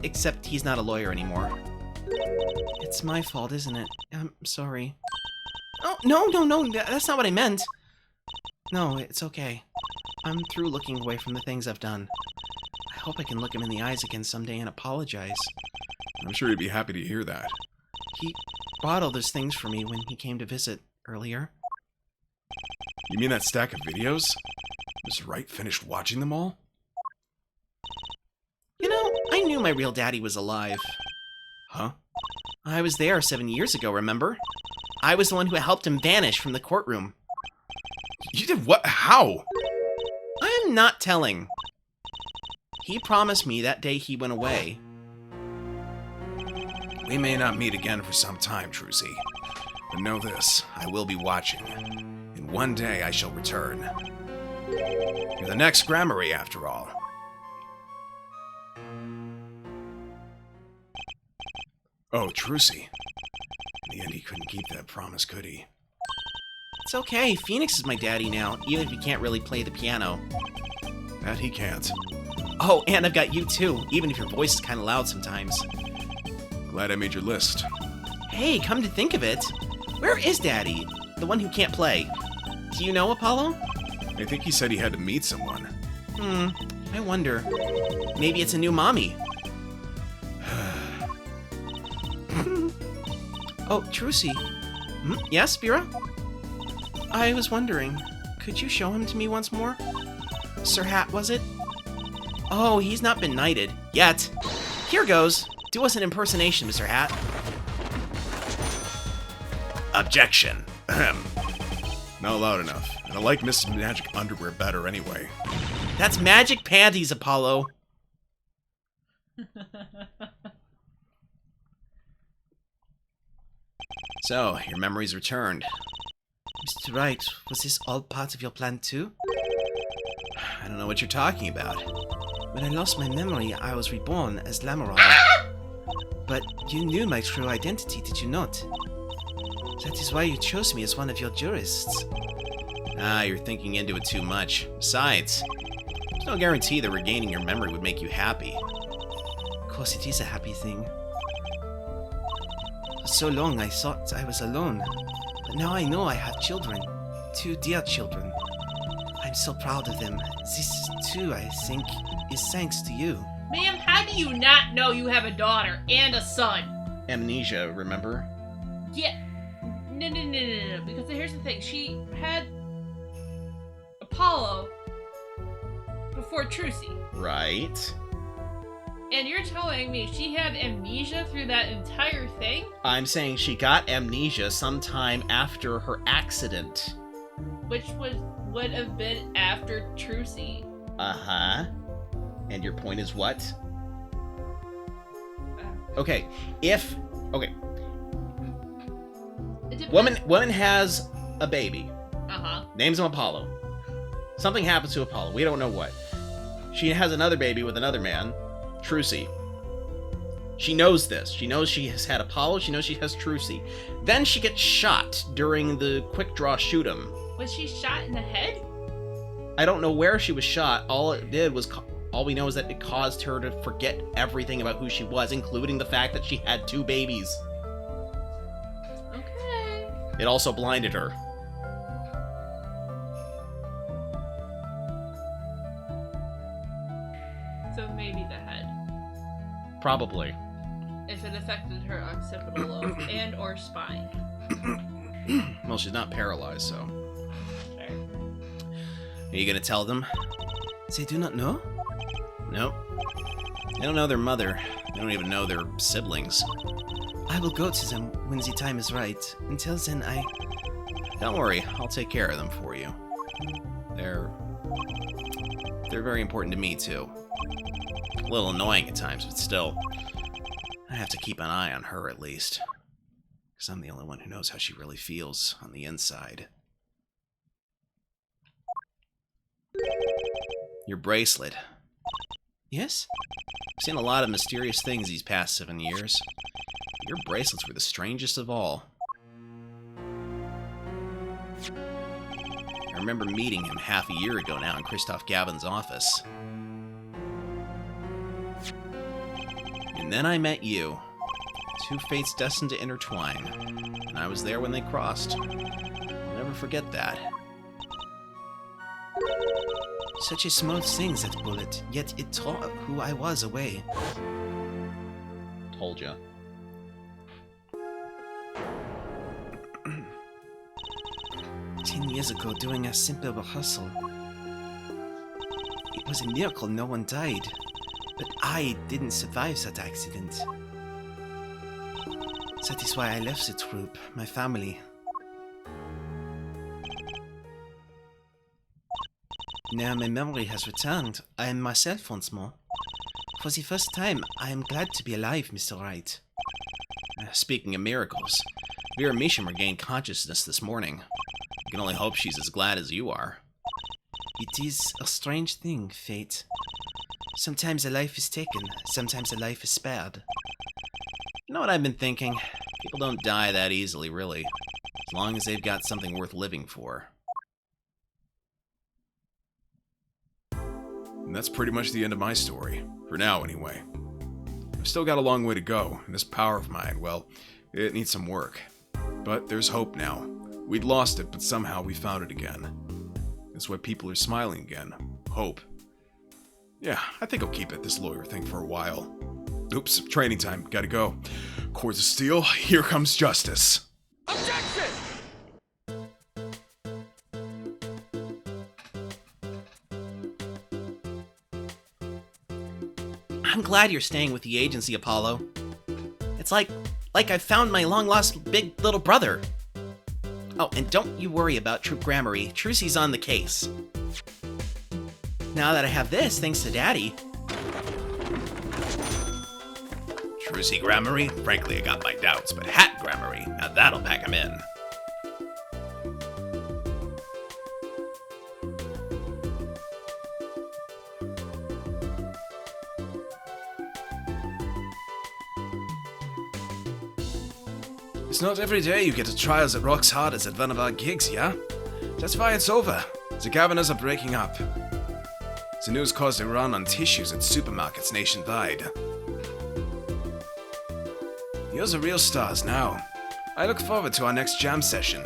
Except he's not a lawyer anymore. It's my fault, isn't it? I'm sorry. Oh, no, that's not what I meant. No, it's okay. I'm through looking away from the things I've done. I hope I can look him in the eyes again someday and apologize. I'm sure he'd be happy to hear that. He bought all those things for me when he came to visit earlier. You mean that stack of videos? Was Wright finished watching them all? You know, I knew my real daddy was alive. Huh? I was there 7 years ago, remember? I was the one who helped him vanish from the courtroom. You did what? How? I am not telling. He promised me that day he went away. We may not meet again for some time, Trucy. But know this, I will be watching. And one day I shall return. You're the next Gramarye, after all. Oh, Trucy. In the end, he couldn't keep that promise, could he? It's okay, Phoenix is my daddy now, even if he can't really play the piano. That he can't. Oh, and I've got you too, even if your voice is kind of loud sometimes. Glad I made your list. Hey, come to think of it, where is Daddy? The one who can't play. Do you know, Apollo? I think he said he had to meet someone. I wonder. Maybe it's a new mommy. Oh, Trucy. Yes, Vera? I was wondering, could you show him to me once more? Sir Hat, was it? Oh, he's not been knighted. Yet. Here goes. Do us an impersonation, Mr. Hat. Objection. Not loud enough. And I like Miss Magic underwear better anyway. That's magic panties, Apollo. So, your memory's returned. Mr. Wright, was this all part of your plan too? I don't know what you're talking about. When I lost my memory, I was reborn as Lamoral. But you knew my true identity, did you not? That is why you chose me as one of your jurists. Ah, you're thinking into it too much. Besides, there's no guarantee that regaining your memory would make you happy. Of course, it is a happy thing. For so long, I thought I was alone. But now I know I have children. 2 dear children. I'm so proud of them. This, too, I think, is thanks to you. Ma'am, how do you not know you have a daughter and a son? Amnesia, remember? Yeah. No. Because here's the thing. She had Apollo before Trucy. Right. And you're telling me she had amnesia through that entire thing? I'm saying she got amnesia sometime after her accident. Which would have been after Trucy. Uh-huh. And your point is what? Okay, okay. Woman has a baby. Uh-huh. Names him Apollo. Something happens to Apollo. We don't know what. She has another baby with another man, Trucy. She knows this. She knows she has had Apollo. She knows she has Trucy. Then she gets shot during the quick draw shoot 'em. Was she shot in the head? I don't know where she was shot. All we know is that it caused her to forget everything about who she was, including the fact that she had 2 babies. Okay. It also blinded her. So maybe the head. Probably. If it affected her occipital lobe and or spine. Well, she's not paralyzed, so. Fair. Are you gonna tell them? They do not know? Nope. They don't know their mother. They don't even know their siblings. I will go to them when the time is right. Until then, Don't worry, I'll take care of them for you. They're very important to me, too. A little annoying at times, but still. I have to keep an eye on her, at least. Because I'm the only one who knows how she really feels on the inside. Your bracelet. Yes? I've seen a lot of mysterious things these past 7 years. Your bracelets were the strangest of all. I remember meeting him half a year ago now in Christoph Gavin's office. And then I met you. 2 fates destined to intertwine. And I was there when they crossed. I'll never forget that. Such a small thing, that bullet, yet it tore who I was away. Told ya. Ten years ago, during a simple rehearsal, it was a miracle no one died, but I didn't survive that accident. That is why I left the troupe, my family. Now my memory has returned. I am myself once more. For the first time, I am glad to be alive, Mr. Wright. Speaking of miracles, Vera Misham regained consciousness this morning. I can only hope she's as glad as you are. It is a strange thing, fate. Sometimes a life is taken, sometimes a life is spared. You know what I've been thinking? People don't die that easily, really. As long as they've got something worth living for. And that's pretty much the end of my story. For now, anyway. I've still got a long way to go, and this power of mine, well, it needs some work. But there's hope now. We'd lost it, but somehow we found it again. That's why people are smiling again. Hope. Yeah, I think I'll keep at this lawyer thing for a while. Oops, training time. Gotta go. Cords of steel, here comes justice. Objection! I'm glad you're staying with the agency, Apollo. It's like I found my long-lost big little brother. Oh, and don't you worry about Troop Gramarye. Trucy's on the case. Now that I have this, thanks to Daddy. Trucy Gramarye? Frankly, I got my doubts, but Hat Gramarye, now that'll pack him in. It's not every day you get a trials that rocks hard as at one of our gigs, yeah? That's why it's over. The governors are breaking up. The news caused a run on tissues at supermarkets nationwide. You're the real stars now. I look forward to our next jam session.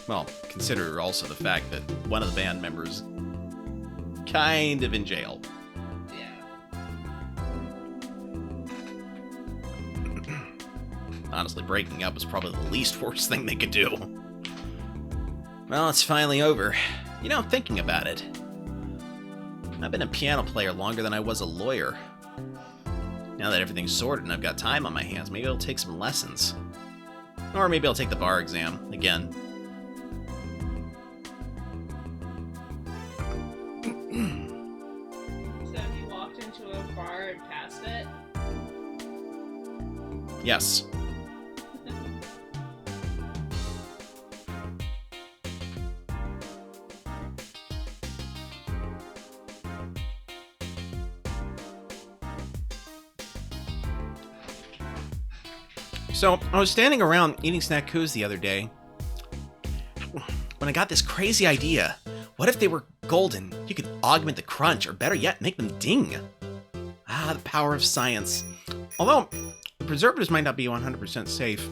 Well, consider also the fact that one of the band members kind of in jail. Yeah. Honestly, breaking up was probably the least worst thing they could do. Well, it's finally over. You know, I'm thinking about it. I've been a piano player longer than I was a lawyer. Now that everything's sorted and I've got time on my hands, maybe I'll take some lessons. Or maybe I'll take the bar exam again. So you walked into a bar and passed it? Yes. So, I was standing around eating snackoos the other day when I got this crazy idea. What if they were golden? You could augment the crunch, or better yet, make them ding. Ah, the power of science. Although, preservatives might not be 100% safe.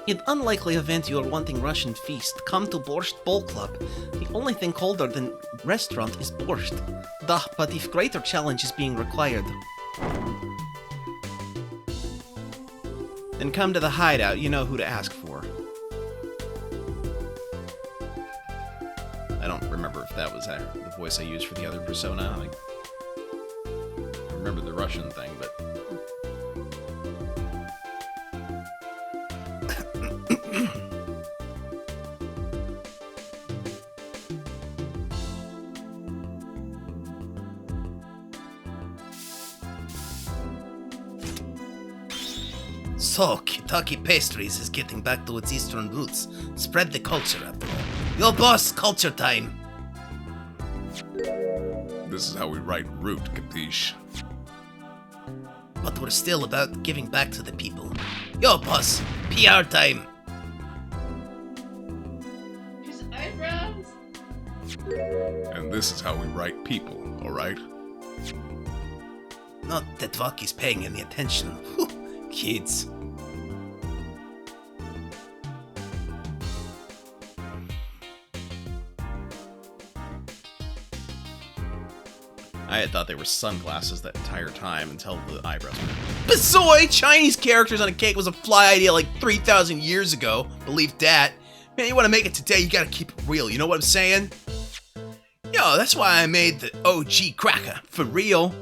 In unlikely event you are wanting Russian feast, come to Borscht Bowl Club. The only thing colder than restaurant is borscht. Duh, but if greater challenge is being required, then come to the hideout, you know who to ask for. I don't remember if that was the voice I used for the other persona. I remember the Russian thing, but... So, Kentucky Pastries is getting back to its eastern roots. Spread the culture out there. Yo, boss, culture time. This is how we write root, capiche? But we're still about giving back to the people. Yo, boss, PR time. His eyebrows? And this is how we write people, alright? Not that Vaki's paying any attention. Whew, kids. I had thought they were sunglasses that entire time until the eyebrows were... Bazoy! Chinese characters on a cake was a fly idea like 3,000 years ago. Believe that. Man, you want to make it today, you gotta keep it real. You know what I'm saying? Yo, that's why I made the OG cracker. For real.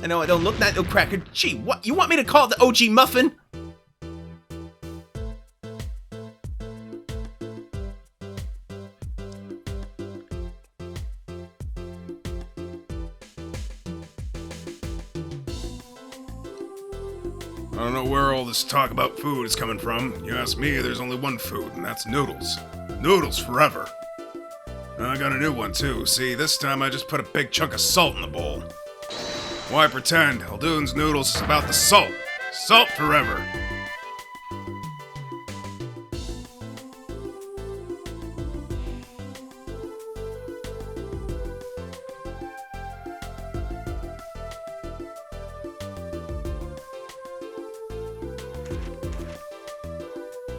I know I don't look like no cracker. Gee, what? You want me to call it the OG muffin? I don't know where all this talk about food is coming from. You ask me, there's only one food, and that's noodles. Noodles forever. I got a new one too. See, this time I just put a big chunk of salt in the bowl. Why pretend? Aldun's noodles is about the salt. Salt forever.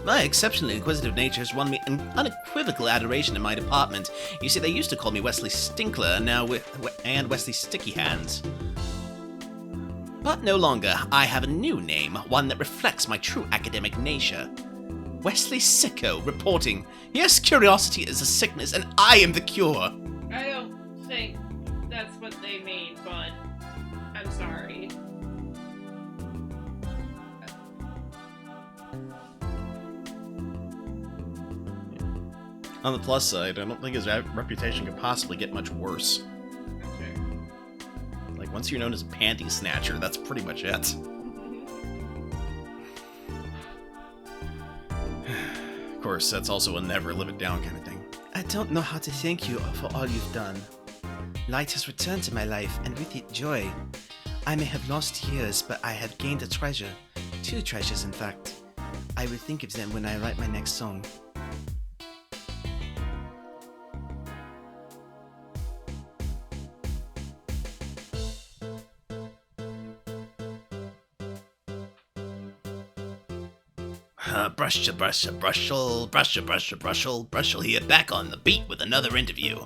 My exceptionally inquisitive nature has won me an unequivocal adoration in my department. You see, they used to call me Wesley Stinkler, and now and Wesley Sticky Hands. But no longer. I have a new name, one that reflects my true academic nature. Wesley Sicko reporting. Yes, curiosity is a sickness, and I am the cure. I don't think that's what they mean, but I'm sorry. On the plus side, I don't think his reputation could possibly get much worse. Okay. Like, once you're known as Panty Snatcher, that's pretty much it. Of course, that's also a never live it down kind of thing. I don't know how to thank you for all you've done. Light has returned to my life, and with it, joy. I may have lost years, but I have gained a treasure. 2 treasures, in fact. I will think of them when I write my next song. Brushel here, back on the beat with another interview.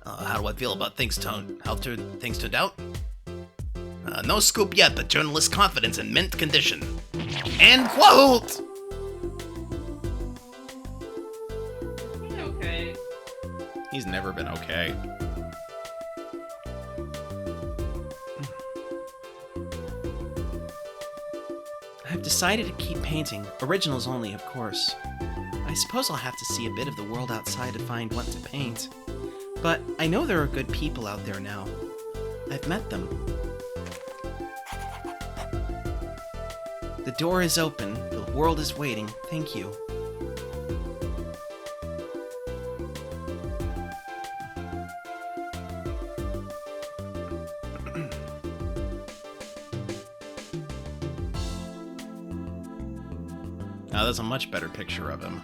How do I feel about things how things turned out? No scoop yet, but journalist confidence in mint condition. End quote! Okay. He's never been okay. I've decided to keep painting, originals only, of course. I suppose I'll have to see a bit of the world outside to find what to paint. But I know there are good people out there now. I've met them. The door is open, the world is waiting, thank you. Now that's a much better picture of him.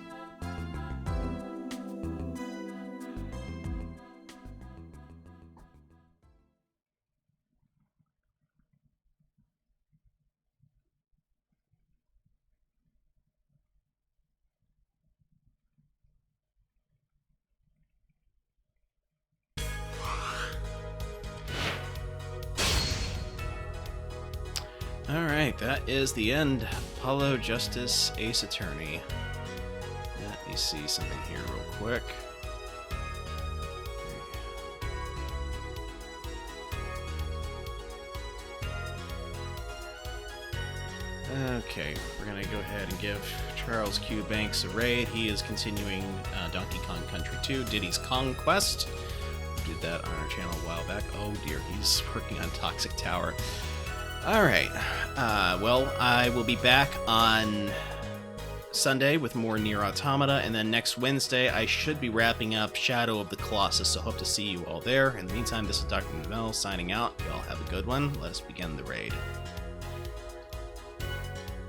Alright, that is the end. Apollo Justice Ace Attorney. Let me see something here real quick. Okay, we're gonna go ahead and give Charles Q. Banks a raid. He is continuing Donkey Kong Country 2, Diddy's Conquest. We did that on our channel a while back. Oh dear, he's working on Toxic Tower. Alright, well, I will be back on Sunday with more Nier Automata, and then next Wednesday I should be wrapping up Shadow of the Colossus, so hope to see you all there. In the meantime, this is Dr. Novelle signing out. Y'all have a good one. Let us begin the raid.